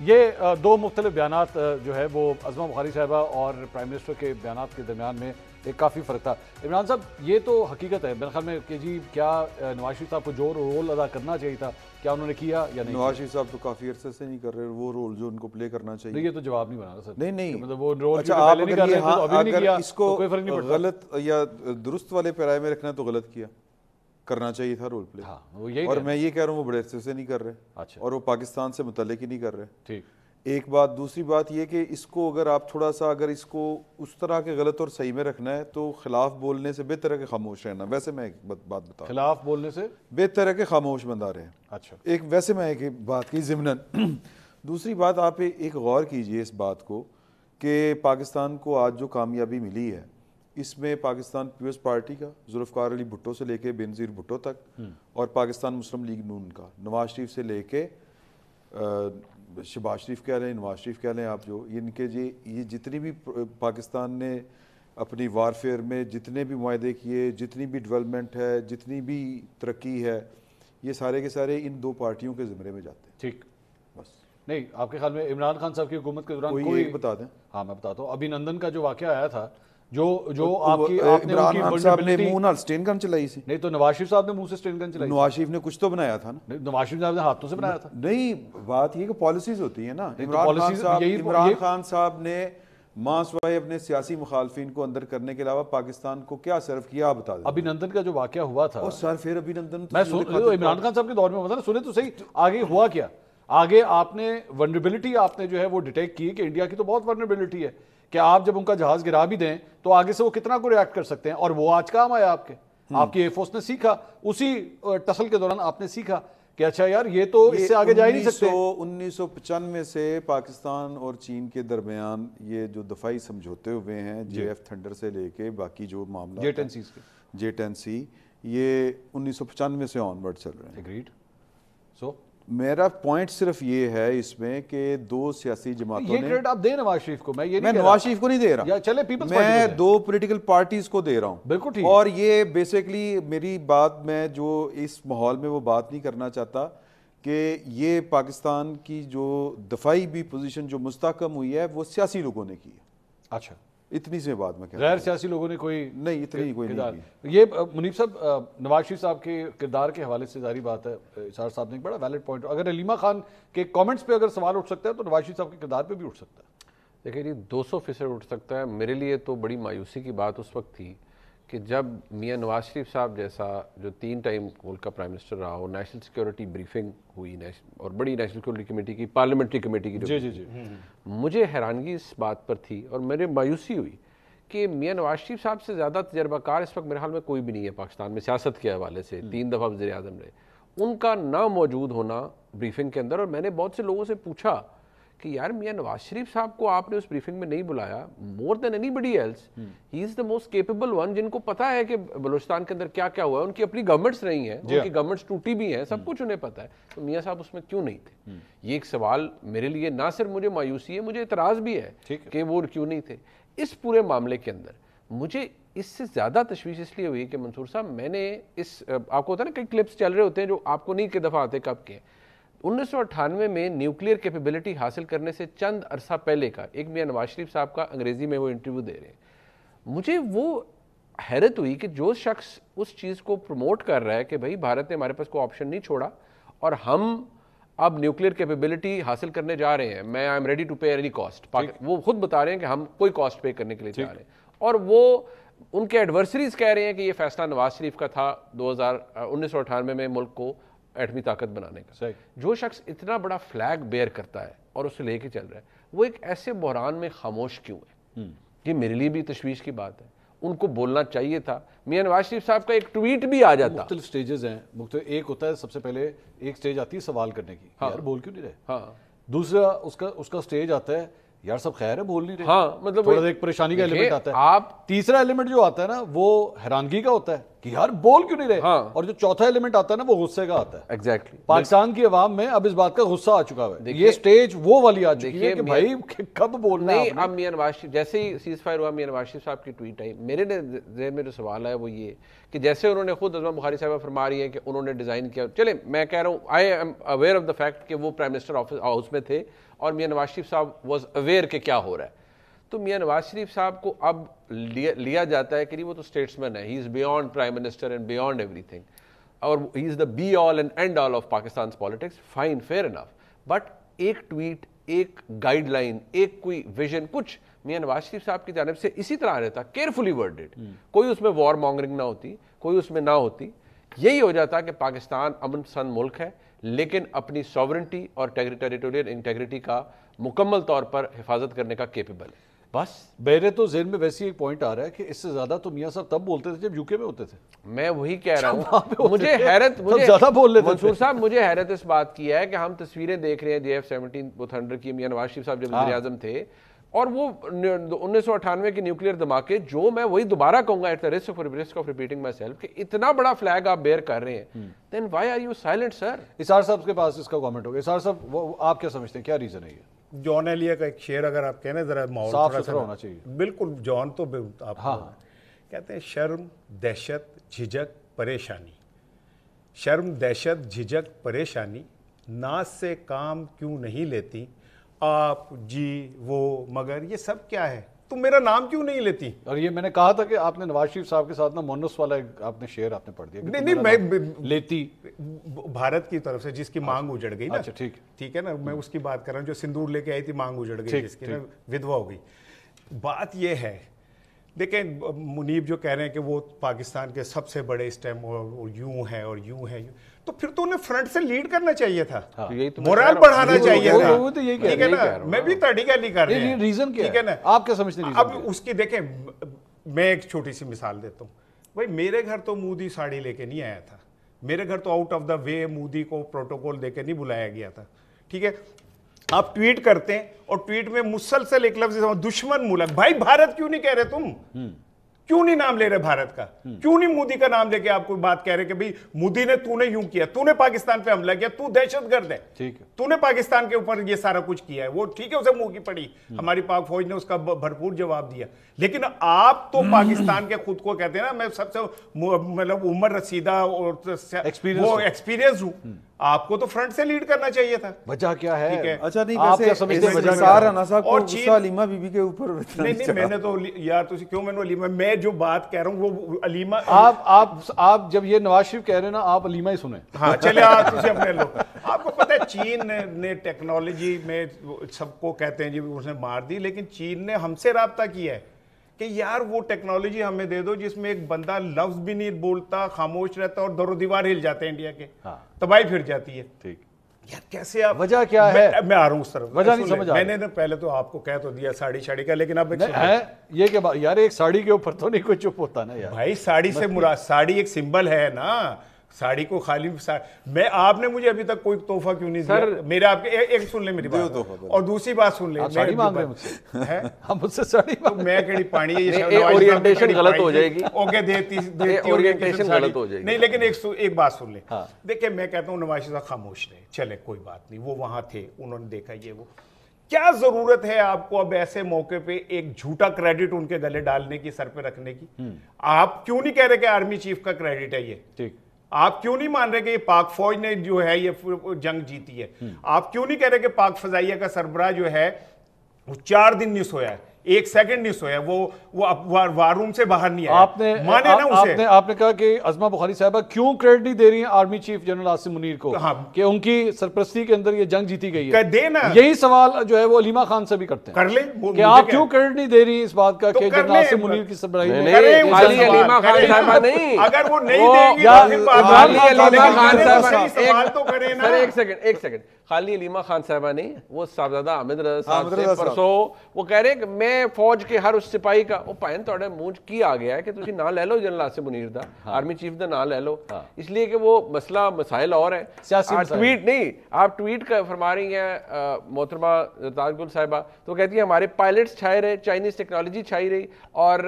یہ دو مختلف بیانات جو ہے وہ عظمہ بخاری صاحبہ اور پرائم منسٹر کے بیانات کے درمیان میں ایک کافی فرق تھا. عمران صاحب, یہ تو حقیقت ہے میرے خیال میں کہ جی کیا نواز شریف صاحب کو جو رول ادا کرنا چاہیے تھا کیا انہوں نے کیا یا نہیں؟ نواز شریف صاحب تو کافی عرصے سے نہیں کر رہے وہ رول جو ان کو پلے کرنا چاہیے. یہ تو جواب نہیں بنا رہا سر. نہیں مطلب وہ رول اچھا آپ اگر اس کو غلط یا درست والے پیرائے میں رکھنا تو غلط کیا, کرنا چاہیے تھا رول پلے. اور میں یہ کہہ رہا ہوں وہ بڑے عرصے سے نہیں کر رہے اور وہ پاکستان سے متعلق ہی نہیں کر رہے. ٹھیک, ایک بات. دوسری بات یہ کہ اس کو اگر آپ تھوڑا سا اگر اس کو اس طرح کے غلط اور صحیح میں رکھنا ہے تو خلاف بولنے سے بہتر ہے کہ خاموش رہنا. ویسے میں ایک بات بتا, خلاف بولنے سے بہتر ہے کہ خاموش بندہ رہے. اچھا, ایک ویسے میں ایک بات کی ضمناً. دوسری بات آپ ایک غور کیجئے اس بات کو کہ پاکستان کو آج جو کامیابی ملی ہے اس میں پاکستان پیپلز پارٹی کا ذوالفقار علی بھٹو سے لے کے بینظیر بھٹو تک اور پاکستان مسلم لیگ نون کا نواز شریف سے لے کے شہباز شریف کہہ لیں, نواز شریف کہہ لیں آپ, جو ان کے یہ جتنی بھی پاکستان نے اپنی وارفیئر میں جتنے بھی معاہدے کیے, جتنی بھی ڈیولپمنٹ ہے, جتنی بھی ترقی ہے, یہ سارے کے سارے ان دو پارٹیوں کے زمرے میں جاتے ہیں. ٹھیک, بس. نہیں آپ کے خیال میں عمران خان صاحب کی حکومت کے دوران کوئی ایک بتا دیں. ہاں میں بتاتا ہوں. ابھی نندن کا جو واقعہ آیا تھا جو آپ نے عمران خان صاحب نے منہ نال سٹین گن چلائی سی. نہیں تو نواز شریف صاحب نے منہ سے سٹین گن چلائی. نواز شریف نے کچھ تو بنایا تھا نا. نواز شریف صاحب نے ہاتھوں سے بنایا تھا. نہیں, بات یہ کہ پالیسیز ہوتی ہیں نا. عمران خان صاحب نے ماں سوائے اپنے سیاسی مخالفین کو اندر کرنے کے علاوہ پاکستان کو کیا سرو کیا, آپ بتا دیں. ابھی نندن کا جو واقعہ ہوا تھا, اور سر پھر ابھی نندن میں عمران خان صاحب کے دور میں بتا نا, سنے تو صحیح آگے ہوا کیا. آگے آپ نے ورنریبلٹی آپ نے جو ہے وہ ڈیٹیکٹ کی کہ انڈیا کی تو بہت ورنریبلٹی ہے کہ آپ جب ان کا جہاز گرا بھی دیں تو آگے سے وہ کتنا کو ریاکٹ کر سکتے ہیں. اور وہ آج کام آیا آپ کے, آپ کی ایئر فورس نے سیکھا, اسی ٹسل کے دوران آپ نے سیکھا کہ اچھا یار یہ تو اس سے آگے جا ہی نہیں سکتے. 1995 سے پاکستان اور چین کے درمیان یہ جو دفاعی سمجھوتے ہوئے ہیں جے ایف تھنڈر سے لے کے باقی جو معاملات J10C یہ 1995 سے آن ورڈ چل رہے ہیں. ایگریڈ. سو میرا پوائنٹ صرف یہ ہے اس میں کہ دو سیاسی جماعتوں نے, یہ کریڈٹ آپ دیں نواز شریف کو, میں نواز شریف کو نہیں دے رہا, چلے پیپلز میں دو پولیٹیکل پارٹیز کو دے رہا ہوں. بالکل ٹھیک. اور یہ بیسیکلی میری بات میں جو اس ماحول میں وہ بات نہیں کرنا چاہتا کہ یہ پاکستان کی جو دفاعی بھی پوزیشن جو مستحکم ہوئی ہے وہ سیاسی لوگوں نے کی ہے. اچھا, اتنی سے بات میں کہہ رہا ہوں. غیر سیاسی لوگوں نے کوئی نہیں, اتنی کوئی نہیں. یہ منیب صاحب نواز شریف صاحب کے کردار کے حوالے سے ظاہری بات ہے, اسحاق صاحب نے ایک بڑا ویلڈ پوائنٹ, اگر علیمہ خان کے کامنٹس پہ اگر سوال اٹھ سکتا ہے تو نواز شریف صاحب کے کردار پہ بھی اٹھ سکتا ہے. دیکھیں جی 200% اٹھ سکتا ہے. میرے لیے تو بڑی مایوسی کی بات اس وقت تھی کہ جب میاں نواز شریف صاحب جیسا جو 3 ٹائم ملک کا پرائم منسٹر رہا ہو, نیشنل سیکیورٹی بریفنگ ہوئی اور بڑی نیشنل سیکیورٹی کمیٹی کی, پارلیمنٹری کمیٹی کی, جی مجھے حیرانگی اس بات پر تھی اور میرے مایوسی ہوئی کہ میاں نواز شریف صاحب سے زیادہ تجربہ کار اس وقت میرے حال میں کوئی بھی نہیں ہے پاکستان میں سیاست کے حوالے سے. 3 دفعہ وزیر اعظم رہے, ان کا نہ موجود ہونا بریفنگ کے اندر. اور میں نے بہت سے لوگوں سے پوچھا کہ یار میاں نواز شریف صاحب کو آپ نے اس بریفنگ میں نہیں بلایا, more then anybody else, he is the most capable one, جن کو پتا ہے کہ بلوچستان کے اندر کیا کیا ہوا ہے, ان کی اپنی گورنمنٹس رہی ہیں, ان کی گورنمنٹس ٹوٹی بھی ہیں, سب کچھ انہیں پتا ہے, تو میاں صاحب اس میں کیوں نہیں تھے؟ یہ ایک سوال میرے لیے نہ صرف مجھے مایوسی ہے, مجھے اعتراض بھی ہے کہ وہ کیوں نہیں تھے. اس پورے معاملے کے اندر مجھے اس سے زیادہ تشویش اس لیے ہوئی کہ منصور صاحب میں نے آپ کو ہوتا ہے نا کئی کلپس چل رہے ہوتے ہیں جو آپ کو نہیں کہ دفعہ آتے کب کے. 1998 میں نیوکلیئر کیپیبلٹی حاصل کرنے سے چند عرصہ پہلے کا ایک میاں نواز شریف صاحب کا انگریزی میں وہ انٹرویو دے رہے ہیں. مجھے وہ حیرت ہوئی کہ جو شخص اس چیز کو پروموٹ کر رہا ہے کہ بھائی بھارت نے ہمارے پاس کوئی آپشن نہیں چھوڑا اور ہم اب نیوکلیئر کیپیبلٹی حاصل کرنے جا رہے ہیں, میں I am ready to pay any cost, وہ خود بتا رہے ہیں کہ ہم کوئی کاسٹ پے کرنے کے لیے جا رہے ہیں, اور وہ ان کے ایڈورسریز کہہ رہے ہیں کہ یہ فیصلہ نواز شریف کا تھا 1998 میں ملک کو ایٹمی طاقت بنانے کا. جو شخص اتنا بڑا فلیگ بیئر کرتا ہے اور اسے لے کے چل رہا ہے, وہ ایک ایسے بحران میں خاموش کیوں ہے؟ یہ میرے لیے بھی تشویش کی بات ہے. ان کو بولنا چاہیے تھا. میاں نواز شریف صاحب کا ایک ٹویٹ بھی آ جاتا. مختلف سٹیجز ہیں, ایک ہوتا ہے سب سے پہلے ایک سٹیج آتی ہے سوال کرنے کی, یار بول کیوں نہیں رہے. ہاں. دوسرا اس کا سٹیج آتا ہے یار سب خیر ہے بول نہیں رہے. ہاں, مطلب تھوڑا ایک پریشانی کا ایلیمنٹ آتا ہے. تیسرا ایلیمنٹ جو آتا ہے نا وہ حیرانگی کا ہوتا ہے کہ یار بول کیوں نہیں رہے. ہاں. اور جو چوتھا ایلیمنٹ آتا ہے نا وہ غصے کا آتا ہے. ایگزیکٹلی پاکستان کی عوام میں اب اس بات کا غصہ آ چکا ہے. یہ سٹیج وہ والی آ چکی ہے کہ بھائی کب بولنا ہے. نہیں اب میاں نواز شریف جیسے ہی سیز فائر ہوا, میاں نواز شریف صاحب کی ٹویٹ آئی, میرے ذہن میں جو سوال ہے وہ یہ کہ جیسے انہوں نے خود عظمہ بخاری صاحبہ فرما رہی ہیں کہ انہوں نے ڈیزائن کیا, چلے میں کہہ رہا ہوں I am aware of the fact کہ وہ پرائم منسٹر ہاؤس میں تھے اور میاں نواز شریف صاحب واز اویئر کہ کیا ہو رہا ہے. تو میاں نواز شریف صاحب کو اب لیا جاتا ہے کہ نہیں وہ تو اسٹیٹسمین ہے, he is beyond prime minister and beyond everything, اور he is the be all and end all of Pakistan politics. Fine, fair enough, but ایک ٹویٹ, ایک گائیڈ لائن, ایک کوئی ویژن کچھ میاں نواز شریف صاحب کی جانب سے اسی طرح رہتا, کیئرفلی ورڈڈ, کوئی اس میں وار مانگرنگ نہ ہوتی, کوئی اس میں نہ ہوتی, یہی ہو جاتا کہ پاکستان امن پسند ملک ہے لیکن اپنی ساورنٹی اور ٹیریٹوریل انٹیگریٹی کا مکمل طور پر حفاظت کرنے کا کیپیبل ہے. بس میرے تو ذہن میں ویسے ایک پوائنٹ آ رہا ہے کہ اس سے زیادہ تو میاں صاحب تب بولتے تھے جب یو کے میں ہوتے تھے. میں وہی کہہ رہا ہوں, مجھے حیرت, زیادہ بول لیتے منصور صاحب, مجھے حیرت اس بات کی ہے کہ ہم تصویریں دیکھ رہے ہیں JF-17 وہ تھنڈر کی, میاں نواز شریف صاحب جب وزیر اعظم تھے, اور وہ 1998 کے نیوکلیئر دھماکے, جو میں وہی دوبارہ کہوں گا at the risk of repeating myself کہ اتنا بڑا فلیگ آپ بیئر کر رہے ہیں, then why are you silent sir. اسار صاحب کے پاس اس کا کامنٹ ہوگا. اسار صاحب آپ کیا سمجھتے ہیں, کیا ریزن ہے یہ؟ جان ایلیا کا ایک شعر اگر آپ کہنے ذرا ماحول صاف ستھرا ہونا چاہیے. بالکل جان تو آپ کہتے ہیں شرم دہشت جھجک پریشانی, شرم دہشت جھجک پریشانی, ناز سے کام کیوں نہیں لیتی آپ, جی وہ مگر, یہ سب کیا ہے, تم میرا نام کیوں نہیں لیتی. اور یہ میں نے کہا تھا کہ آپ نے نواز شریف صاحب کے ساتھ نا مونس والا آپ نے شعر آپ نے پڑھ دیا. نہیں میں لیتی بھارت کی طرف سے جس کی مانگ اجڑ گئی نا, اچھا ٹھیک ہے نا, میں اس کی بات کر رہا ہوں جو سندور لے کے آئی تھی, مانگ اجڑ گئی, جس کی نا ودوا ہو گئی. بات یہ ہے, دیکھیں منیب جو کہہ رہے ہیں کہ وہ پاکستان کے سب سے بڑے اس ٹائم اور یوں ہے اور یوں ہے, تو پھر تو انہیں فرنٹ سے لیڈ کرنا چاہیے تھا, مورال بڑھانا چاہیے تھا, ٹھیک ہے نا. میں بھی تھرڈیکلی کر رہے ہیں, ریزن کیا ہے آپ کیا سمجھتے ہیں؟ اب اس کی دیکھیں, میں ایک چھوٹی سی مثال دیتا ہوں. بھائی میرے گھر تو مودی ساڑی لے کے نہیں آیا تھا, میرے گھر تو آؤٹ آف دا وے مودی کو پروٹوکول دے کے نہیں بلایا گیا تھا, ٹھیک ہے. آپ ٹویٹ کرتے ہیں اور ٹویٹ میں مسلسل ایک لفظ دشمن ملک, بھائی بھارت کیوں نہیں کہہ رہے تم, کیوں نہیں نام لے رہے بھارت کا, کیوں نہیں مودی کا نام لے کے آپ کو بات کہہ رہے کہ بھئی مودی نے, تو نے یوں کیا, تو نے پاکستان پہ حملہ کیا, تو دہشت گرد ہے, تو نے پاکستان کے اوپر یہ سارا کچھ کیا ہے. وہ ٹھیک ہے اسے منہ کی پڑی, ہماری پاک فوج نے اس کا بھرپور جواب دیا, لیکن آپ تو پاکستان کے خود کو کہتے ہیں نا میں سب سے مطلب عمر رسیدہ اور وہ ایکسپیرینس ہوں, آپ کو تو فرنٹ سے لیڈ کرنا چاہیے تھا. وجہ کیا ہے؟ اچھا نہیں ویسے سارا صاحب کو غصہ علیمہ بی بی کے اوپر نہیں, میں نے تو یار تسی کیوں میں نے علیمہ, میں جو بات کہہ رہا ہوں وہ علیمہ, آپ جب یہ نواز شریف کہہ رہے ہیں نا آپ علیمہ ہی سنیں. ہاں چلے تسی اپنے لوگ, آپ کو پتہ ہے چین نے ٹیکنالوجی میں سب کو کہتے ہیں جی اس نے مار دی, لیکن چین نے ہم سے رابطہ کیا ہے کہ یار وہ ٹیکنالوجی ہمیں دے دو جس میں ایک بندہ لفظ بھی نہیں بولتا, خاموش رہتا اور در و دیوار ہل جاتے ہیں انڈیا کے, تباہی پھر جاتی ہے. ٹھیک یار کیسے آپ, وجہ کیا ہے؟ میں آ رہا ہوں اس طرف, وجہ نہیں سمجھ. میں نے پہلے تو آپ کو کہہ تو دیا ساڑی کا, لیکن اب یہ کہ یار ایک ساڑی کے اوپر تو نہیں کوئی چپ ہوتا نا یار. بھائی ساڑی سے مراد, ساڑی ایک سمبل ہے نا, ساڑی کو خالی میں, آپ نے مجھے ابھی تک کوئی تحفہ کیوں نہیں دیا میرے, آپ کے ایک سن لیں میری بات, اور دوسری بات سن لیں, ساڑی مانگ رہے ہیں مجھ سے, ہم مجھ سے ساڑی مانگ, میں کہڑی پانی اورینٹیشن غلط ہو جائے گی, اوکے دیتی اورینٹیشن غلط ہو جائے گی. نہیں لیکن ایک بات سن لیں, دیکھیں میں کہتا ہوں نواز شریف خاموش رہے, چلے کوئی بات نہیں, وہ وہاں تھے, انہوں نے دیکھا یہ وہ, کیا ضرورت ہے آپ کو اب ایسے موقع پہ ایک جھوٹا کریڈٹ ان کے گلے ڈالنے کی, سر پہ رکھنے کی. آپ کیوں نہیں کہہ رہے کہ آرمی چیف کا کریڈٹ ہے یہ, ٹھیک, آپ کیوں نہیں مان رہے کہ یہ پاک فوج نے جو ہے یہ جنگ جیتی ہے, آپ کیوں نہیں کہہ رہے کہ پاک فضائیہ کا سربراہ جو ہے وہ 4 دن نہیں سویا ہے, 1 سیکنڈ نہیں سویا, وہ وار روم سے باہر نہیں آیا, مانے نا اسے. آپ نے کہا کہ عظمہ بخاری صاحبہ کیوں کریڈٹ نہیں دے رہی ہیں army chief general Asim Munir کو کہ ان کی سرپرستی کے اندر یہ جنگ جیتی گئی ہے, یہی سوال جو ہے وہ علیمہ خان سے بھی کرتے ہیں, کر لیں کہ آپ کیوں کریڈٹ نہیں دے رہی اس بات کا کہ جنرل عاصم منیر کی سربراہی میں. خالی علیمہ خان صاحبہ نہیں, اگر وہ نہیں دیں گی خالی علیمہ خان صاحبہ, سوال تو کریں نا. ایک سیکنڈ, خالی علیمہ خان صاحبہ نہیں, وہ صاحبزادہ حامد رضا صاحب سے پرسوں وہ کہہ رہے ہیں کہ میں فوج کے ہر اس سپاہی کا, وہ پائن توڑے مونج کی آ گیا ہے کہ تسی نام لے لو جنرل عاصم منیر دا, آرمی چیف دا نام لے لو, اس لیے کہ وہ مسئلہ مسائل اور ہیں, ٹویٹ نہیں. آپ ٹویٹ کا فرما رہی ہیں محترمہ زرتاج گل صاحبہ, تو کہتی ہیں ہمارے پائلٹس چھائے رہے, چائنیز ٹیکنالوجی چھائی رہی, اور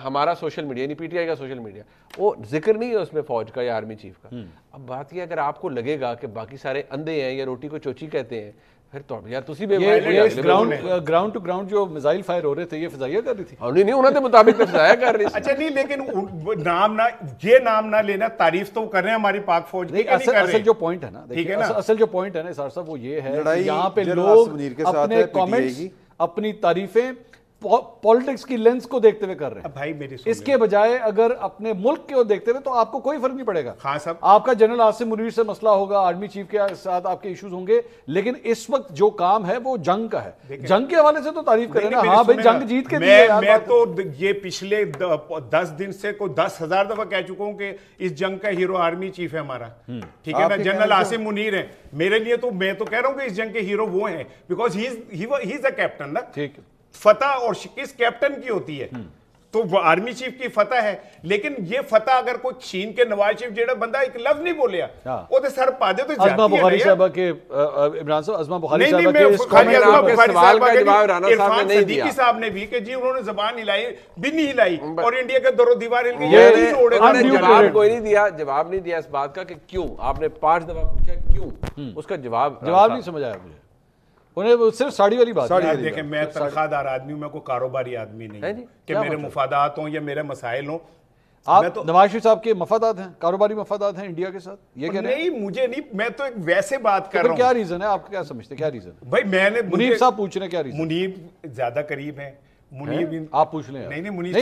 ہمارا سوشل میڈیا یعنی پی ٹی آئی کا سوشل میڈیا, وہ ذکر نہیں ہے اس میں فوج کا یا آرمی چیف کا. اب بات یہ اگر آپ کو لگے گا کہ باقی سارے اندھے ہیں یا روٹی کو چوچی کہتے ہیں, پھر تو یار تسی بے گراؤنڈ ٹو گراؤنڈ جو میزائل فائر ہو رہے تھے یہ فضائیہ کر رہی تھی. نہیں انہوں نے مطابق فضائیہ کر رہی. اچھا نہیں, لیکن نام نہ لینا, تعریف تو کر رہے ہیں ہماری پاک فوج کی. اصل جو پوائنٹ ہے نا, اصل جو پوائنٹ ہے نا اسرار صاحب وہ یہ ہے یہاں پہ لوگ اپنے کامنٹس اپنی تعریفیں پولیٹکس کی لینس کو دیکھتے ہوئے کر رہے ہیں بھائی میری. اس کے بجائے اگر اپنے ملک کو دیکھتے ہوئے تو آپ کو کوئی فرق نہیں پڑے گا. خان صاحب آپ کا جنرل عاصم منیر سے مسئلہ ہوگا, آرمی چیف کے ساتھ آپ کے ایشوز ہوں گے, لیکن اس وقت جو کام ہے وہ جنگ کا ہے. جنگ کے حوالے سے تو تعریف کریں نا, ہاں بھائی جنگ جیت کے دیے. میں تو یہ پچھلے 10 دن سے کوئی 10,000 دفعہ کہہ چکا ہوں کہ اس جنگ کا ہیرو آرمی چیف ہے ہمارا, ٹھیک ہے نا, جنرل عاصم منیر ہے. میرے لیے تو میں تو کہہ رہا ہوں کہ اس جنگ کے ہیرو وہ ہیں, because he is a captain نا. ٹھیک ہے, فتح اور شکست کیپٹن کی ہوتی ہے, تو وہ آرمی چیف کی فتح ہے. لیکن یہ فتح اگر کوئی چین کے نواز شریف جیڑا بندہ ایک لفظ نہیں بولیا وہ تو سر پا دے تو جاتی ہے. ازما بخاری صاحبہ کے عمران صاحب, ازما بخاری صاحبہ کے اس سوال کا جواب رانا صاحب نے نہیں دیا. صدیقی صاحب نے بھی کہ جی انہوں نے زبان ہلائی بھی نہیں ہلائی اور انڈیا کے در و دیوار ہل گئی. یہ جواب کوئی نہیں دیا, جواب نہیں دیا اس بات کا کہ کیوں. آپ نے 5 دفعہ پوچھا کیوں, اس کا جواب نہیں سمجھ آیا مجھے. انہیں صرف ساڑی والی بات ہے. دیکھیں میں تنخواہ دار آدمی ہوں, میں کوئی کاروباری آدمی نہیں کہ میرے مفادات ہوں یا میرے مسائل ہوں. آپ نواز شریف صاحب کے مفادات ہیں, کاروباری مفادات ہیں انڈیا کے ساتھ, یہ کہہ رہے ہیں؟ نہیں مجھے نہیں, میں تو ایک ویسے بات کر رہا ہوں. کیا ریزن ہے آپ کیا سمجھتے, کیا ریزن ہے بھائی؟ میں نے منیب صاحب پوچھ رہے ہیں کیا ریزن. منیب زیادہ قریب ہیں, منیب آپ پوچھ لیں. نہیں منیب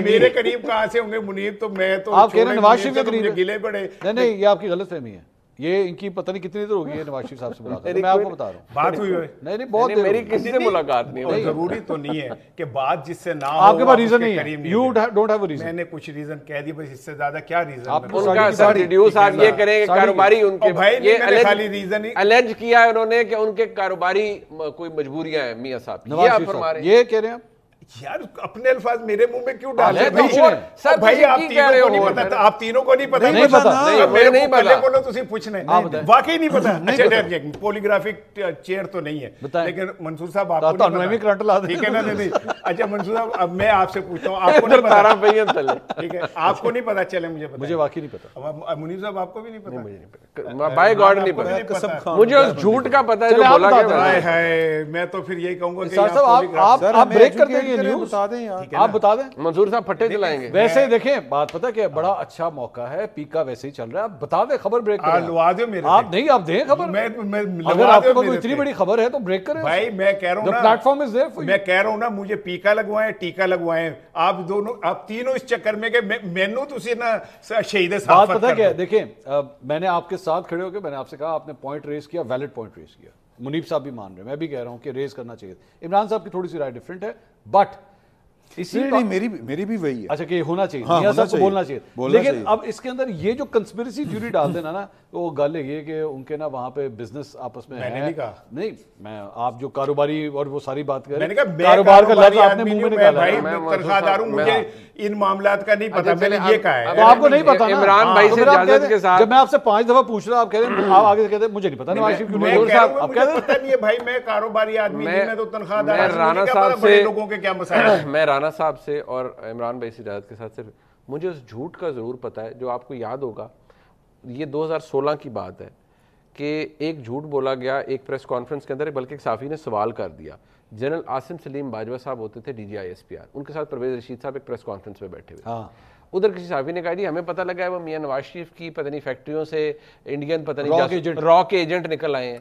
میرے قریب کہاں سے ہوں گے منیب, تو میں تو آپ کہہ رہے ہیں نواز شریف کے قریب گلے پڑے. نہیں یہ آپ کی غلط فہمی ہے, یہ ان کی پتہ نہیں کتنی دیر ہوگی ہے نواز شریف صاحب سے ملاقات. میں آپ کو بتا رہا ہوں بات ہوئی ہے. نہیں بہت دیر, میری کسی سے ملاقات نہیں ہوئی. ضروری تو نہیں ہے کہ بات جس سے نہ ہو آپ کے پاس ریزن نہیں ہے. You don't have a reason. میں نے کچھ ریزن کہہ دی, بس اس سے زیادہ کیا ریزن. ان کا سر ریڈیوس آپ یہ کریں کہ کاروباری ان کے یہ خالی ریزن الیج کیا ہے انہوں نے کہ ان کے کاروباری کوئی مجبوریاں ہیں میاں صاحب. یہ آپ فرما رہے ہیں, یہ کہہ رہے ہیں یار اپنے الفاظ میرے منہ میں کیوں ڈال رہے ہیں سر؟ بھائی آپ تینوں کو نہیں پتا, آپ تینوں کو نہیں پتا. نہیں پتا, میرے نہیں پتا بولو تسی پوچھنے واقعی نہیں پتا. اچھا پولیگرافک چیئر تو نہیں ہے, لیکن منصور صاحب آپ کو نہیں پتا, ٹھیک ہے نا. نہیں اچھا منصور صاحب اب میں آپ سے پوچھتا ہوں, آپ کو نہیں پتا, ٹھیک ہے آپ کو نہیں پتا, چلے مجھے واقعی نہیں پتا. منیر صاحب آپ کو بھی نہیں پتا, بائی گاڈ نہیں پتا مجھے, اس جھوٹ کا پتا ہے جو بولا گیا ہے. میں تو پھر یہی کہوں گا کہ آپ بریک کر دیں گے نیوز, آپ بتا دیں. منصور صاحب پھٹے چلائیں گے. ویسے دیکھیں بات پتہ کہ بڑا اچھا موقع ہے, پیکا ویسے ہی چل رہا ہے, آپ بتا دیں, خبر بریک کریں. آپ نہیں, آپ دیں خبر, اگر آپ کو اتنی بڑی خبر ہے تو بریک کریں. بھائی میں کہہ رہا ہوں نا, plate form is there for you. میں کہہ رہا ہوں نا مجھے پیکا لگوائیں, ٹیکا لگوائیں, آپ دونوں, آپ تینوں اس چکر میں کہ مینوں تسی نا شہید صحافت. بات پتہ کیا ہے, دیکھیں میں نے آپ کے ساتھ کھڑے ہو کے میں نے آپ سے کہا, آپ نے پوائنٹ ریز کیا, ویلڈ پوائنٹ ریز کیا. منیب صاحب بھی مان رہے ہیں, میں بھی کہہ رہا ہوں کہ ریز کرنا چاہیے. عمران صاحب کی تھوڑی سی رائے ڈفرینٹ ہے, بٹ اسی میری بھی وہی ہے. اچھا کہ ہونا چاہیے, میاں صاحب کو بولنا چاہیے, لیکن اب اس کے اندر یہ جو کنسپیریسی تھیوری ڈال دینا نا, وہ گل ہے یہ کہ ان کے نا وہاں پہ بزنس آپس میں ہے. نہیں میں آپ جو کاروباری اور وہ ساری بات کر رہے ہیں, کاروبار کا لفظ آپ نے منہ میں نکالا ہے. میں تنخواہ دار ہوں, مجھے ان معاملات کا نہیں پتا, میں نے یہ کہا ہے. تو آپ کو نہیں پتا نا, عمران بھائی سے اجازت کے ساتھ جب میں آپ سے 5 دفعہ پوچھ رہا, آپ کہہ رہے ہیں, آپ آگے سے کہتے ہیں مجھے نہیں پتا نواز شریف کیوں نہیں. آپ کہہ رہے ہیں پتہ نہیں ہے بھائی, میں کاروباری آدمی نہیں, میں تو تنخواہ دار آدمی. رانا صاحب سے لوگوں کے کیا مسائل ہیں. میں رانا صاحب سے اور عمران بھائی سے اجازت کے ساتھ صرف مجھے اس جھوٹ کا ضرور پتا ہے جو آپ کو یاد ہوگا. یہ 2016 کی بات ہے کہ ایک جھوٹ بولا گیا ایک پریس کانفرنس کے اندر, بلکہ ایک صحافی نے سوال کر دیا. جنرل عاصم سلیم باجوہ صاحب ہوتے تھے DGI-SPR, ان کے ساتھ پرویز رشید صاحب ایک پریس کانفرنس میں بیٹھے ہوئے. ادھر کسی صحافی نے کہا جی ہمیں پتہ لگا ہے وہ میاں نواز شریف کی پتہ نہیں فیکٹریوں سے انڈین پتہ نہیں را کے ایجنٹ نکل آئے ہیں.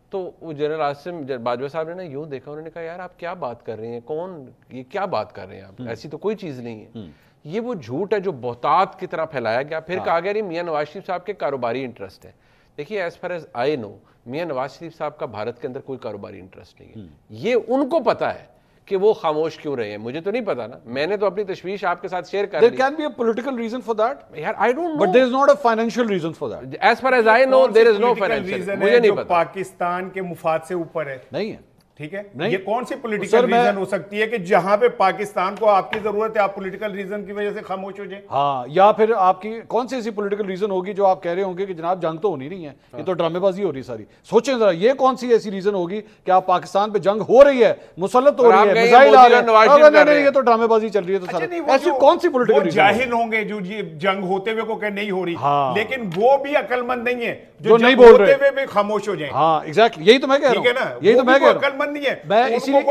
تو وہ جنرل عاصم باجوہ صاحب نے نا یوں دیکھا, انہوں نے کہا یار آپ کیا بات کر رہے ہیں, کون یہ کیا بات کر رہے ہیں آپ, ایسی تو کوئی چیز نہیں ہے. یہ وہ جھوٹ ہے جو بہتات کی طرح پھیلایا گیا. پھر کہا گیا میاں نواز شریف صاحب کے کاروباری انٹرسٹ ہے. دیکھیے ایز فار ایز آئی نو, میاں نواز شریف صاحب کا بھارت کے اندر کوئی کاروباری انٹرسٹ نہیں ہے. یہ ان کو پتا ہے کہ وہ خاموش کیوں رہے ہیں, مجھے تو نہیں پتا نا. میں نے تو اپنی تشویش آپ کے ساتھ شیئر کر لی. There can be a political reason for that. یار I don't know. But there is not a financial reason for that. As far as I know there is no financial. مجھے نہیں پتا. پاکستان کے مفاد سے اوپر ہے. نہیں ہے. ٹھیک ہے، یہ کون سی پولیٹیکل ریزن ہو سکتی ہے کہ جہاں پہ پاکستان کو آپ کی ضرورت ہے آپ پولیٹیکل ریزن کی وجہ سے خاموش ہو جائیں؟ ہاں، یا پھر آپ کی کون سی ایسی پولیٹیکل ریزن ہوگی جو آپ کہہ رہے ہوں گے کہ جناب جنگ تو ہونی نہیں ہے، یہ تو ڈرامے بازی ہو رہی ساری. سوچیں ذرا یہ کون سی ایسی ریزن ہوگی کہ آپ پاکستان پہ جنگ ہو رہی ہے، مسلط ہو رہی ہے، میزائل آ رہے ہیں، یہ تو ڈرامے بازی چل رہی ہے. تو سارا ایسی کون سی پولیٹیکل ریزن؟ جاہل ہوں گے جو جنگ ہوتے ہوئے کو کہ نہیں ہو رہی، لیکن وہ بھی عقل مند نہیں ہے جو نہیں بول رہے ہوتے ہوئے بھی خاموش ہو جائیں. ہاں ایگزیکٹلی، یہی تو میں کہہ رہا ہوں، یہی تو میں کہہ رہا ہوں، عقل مند نہیں ہے. میں اسی لیے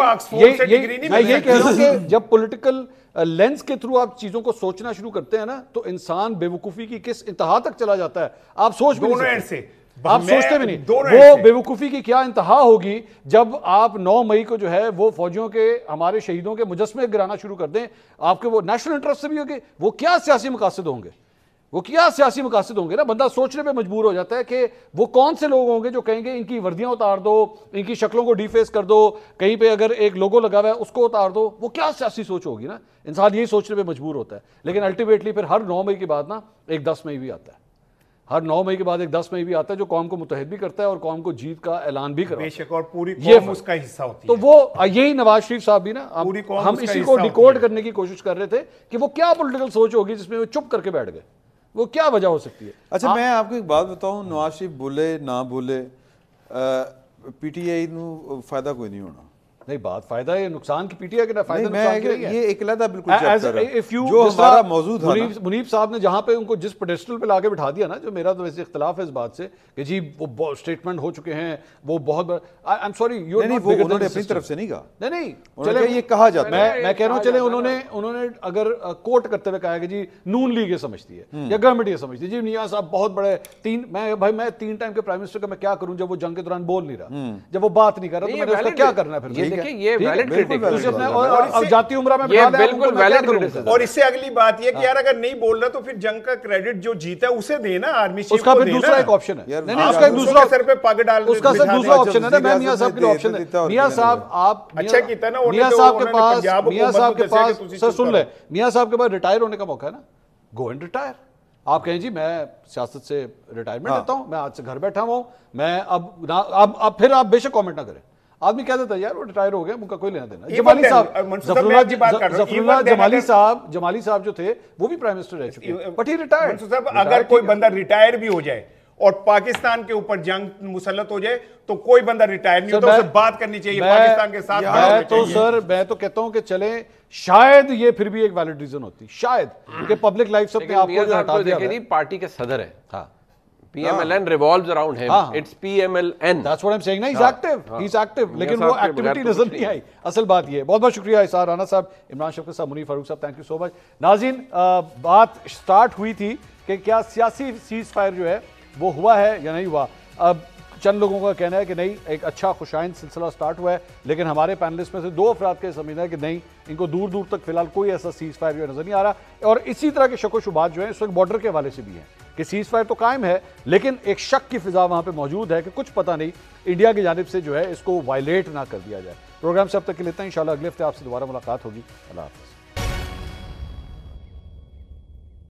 میں یہ کہہ رہا ہوں کہ جب پولیٹیکل لینس کے تھرو آپ چیزوں کو سوچنا شروع کرتے ہیں نا تو انسان بے وقوفی کی کس انتہا تک چلا جاتا ہے آپ سوچ بھی نہیں سکتے، آپ سوچتے بھی نہیں. وہ بے وقوفی کی کیا انتہا ہوگی جب آپ 9 مئی کو جو ہے وہ فوجیوں کے ہمارے شہیدوں کے مجسمے گرانا شروع کر دیں. آپ کے وہ نیشنل انٹرسٹ سے بھی ہوگی، وہ کیا سیاسی مقاصد ہوں گے، وہ کیا سیاسی مقاصد ہوں گے نا. بندہ سوچنے پہ مجبور ہو جاتا ہے کہ وہ کون سے لوگ ہوں گے جو کہیں گے ان کی وردیاں اتار دو، ان کی شکلوں کو ڈی فیس کر دو، کہیں پہ اگر ایک لوگو لگا ہوا ہے اس کو اتار دو. وہ کیا سیاسی سوچ ہوگی نا. انسان یہی سوچنے پہ مجبور ہوتا ہے. لیکن الٹیمیٹلی پھر ہر 9 مئی کے بعد نا ایک 10 مئی بھی آتا ہے، ہر 9 مئی کے بعد ایک 10 مئی بھی آتا ہے جو قوم کو متحد بھی کرتا ہے اور قوم کو جیت کا اعلان بھی کرتا ہے. بے شک، اور پوری قوم اس کا حصہ ہوتی ہے. تو وہ یہی نواز شریف صاحب بھی نا، ہم اسی کو ڈیکوڈ کرنے کی کوشش کر رہے تھے کہ وہ کیا پولیٹیکل سوچ ہوگی جس میں وہ چپ کر کے بیٹھ گئے، وہ کیا وجہ ہو سکتی ہے. اچھا میں آپ کو ایک بات بتاؤں، نواز شریف بولے نہ بولے پی ٹی آئی نو فائدہ کوئی نہیں ہونا. نہیں، بات فائدہ ہے نقصان کی پی ٹی آئی کا فائدہ نقصان کی نہیں ہے. یہ ایک علیحدہ بالکل چیپٹر ہے جو ہمارا موضوع تھا. منیب صاحب نے جہاں پہ ان کو جس پیڈسٹل پہ لا کے بٹھا دیا نا، جو میرا تو ویسے اختلاف ہے اس بات سے کہ جی وہ اسٹیٹمنٹ ہو چکے ہیں، وہ بہت آئی ایم سوری یو نہیں، وہ انہوں نے اپنی طرف سے نہیں کہا. نہیں چلے یہ کہا جاتا ہے، میں کہہ رہا ہوں چلے انہوں نے اگر کوٹ کرتے ہوئے کہا کہ جی نون لیگ یہ سمجھتی ہے یا گورنمنٹ یہ سمجھتی ہے، جی میاں صاحب بہت بڑے میں 3 ٹائم کے پرائم منسٹر کا میں کیا کروں جب وہ جنگ کے دوران بول نہیں رہا، جب وہ بات نہیں کر رہا تو میں نے اس کا کیا کرنا پھر. اور اس سے اگلی بات یہ کہ یار اگر نہیں بول رہا تو پھر جنگ کا کریڈٹ جو جیتا ہے اسے دینا، آرمی چیف کو دینا. اس کا پھر دوسرا ایک آپشن ہے، اس کا دوسرا سر پہ پگ ڈال، اس کا دوسرا آپشن ہے نا. میں میاں صاحب کے لیے آپشن ہے، میاں صاحب آپ اچھا کیتا نا، میاں صاحب کے پاس سر سن لے، میاں صاحب کے پاس ریٹائر ہونے کا موقع ہے نا، گو اینڈ ریٹائر. آپ کہیں جی میں سیاست سے ریٹائرمنٹ لیتا ہوں، میں آج سے گھر بیٹھا ہوں، میں اب پھر آپ بے شک کامنٹ نہ کریں. آدمی کہہ دیتا ہے یار وہ ریٹائر ہو گیا، ان کا کوئی لینا دینا. جمالی صاحب جمالی صاحب جو تھے وہ بھی پرائم منسٹر رہ چکے ہیں، بٹ ہی ریٹائرڈ. اگر کوئی بندہ ریٹائر بھی ہو جائے اور پاکستان کے اوپر جنگ مسلط ہو جائے تو کوئی بندہ ریٹائر نہیں ہوتا، اسے بات کرنی چاہیے پاکستان کے ساتھ. میں تو کہتا ہوں کہ چلیں شاید یہ پھر بھی ایک ویلڈ ریزن ہوتی، شاید کہ پبلک لائف سے اپنے آپ کو ہٹا دیا ہے. پارٹی کے صدر ہے، ہاں PMLN revolves around him. It's PMLN. That's what I'm saying. He's active. He's active. لیکن وہ ایکٹیویٹی نظر نہیں آئی. اصل بات یہ ہے. بہت بہت شکریہ اسحاق رانا صاحب، عمران شفقت صاحب، منیر فاروق صاحب، تھینک یو سو مچ. ناظرین، بات سٹارٹ ہوئی تھی کہ کیا سیاسی سیز فائر جو ہے وہ ہوا ہے یا نہیں ہوا. اب چند لوگوں کا کہنا ہے کہ نہیں، ایک اچھا خوشائند سلسلہ سٹارٹ ہوا ہے، لیکن ہمارے پینلسٹ میں سے 2 افراد کے سمجھنا ہے کہ نہیں، ان کو دور دور تک فی الحال کوئی ایسا سیز فائر جو نظر نہیں آ رہا. اور اسی طرح کے شک و شبہات جو ہیں اس وقت بارڈر کے حوالے سے بھی ہیں کہ سیز فائر تو قائم ہے، لیکن ایک شک کی فضا وہاں پہ موجود ہے کہ کچھ پتہ نہیں انڈیا کی جانب سے جو ہے اس کو وائلیٹ نہ کر دیا جائے. پروگرام سے اب تک کے لیے لیتے ہیں، انشاءاللہ اگلے ہفتے آپ سے دوبارہ ملاقات ہوگی. اللہ حافظ.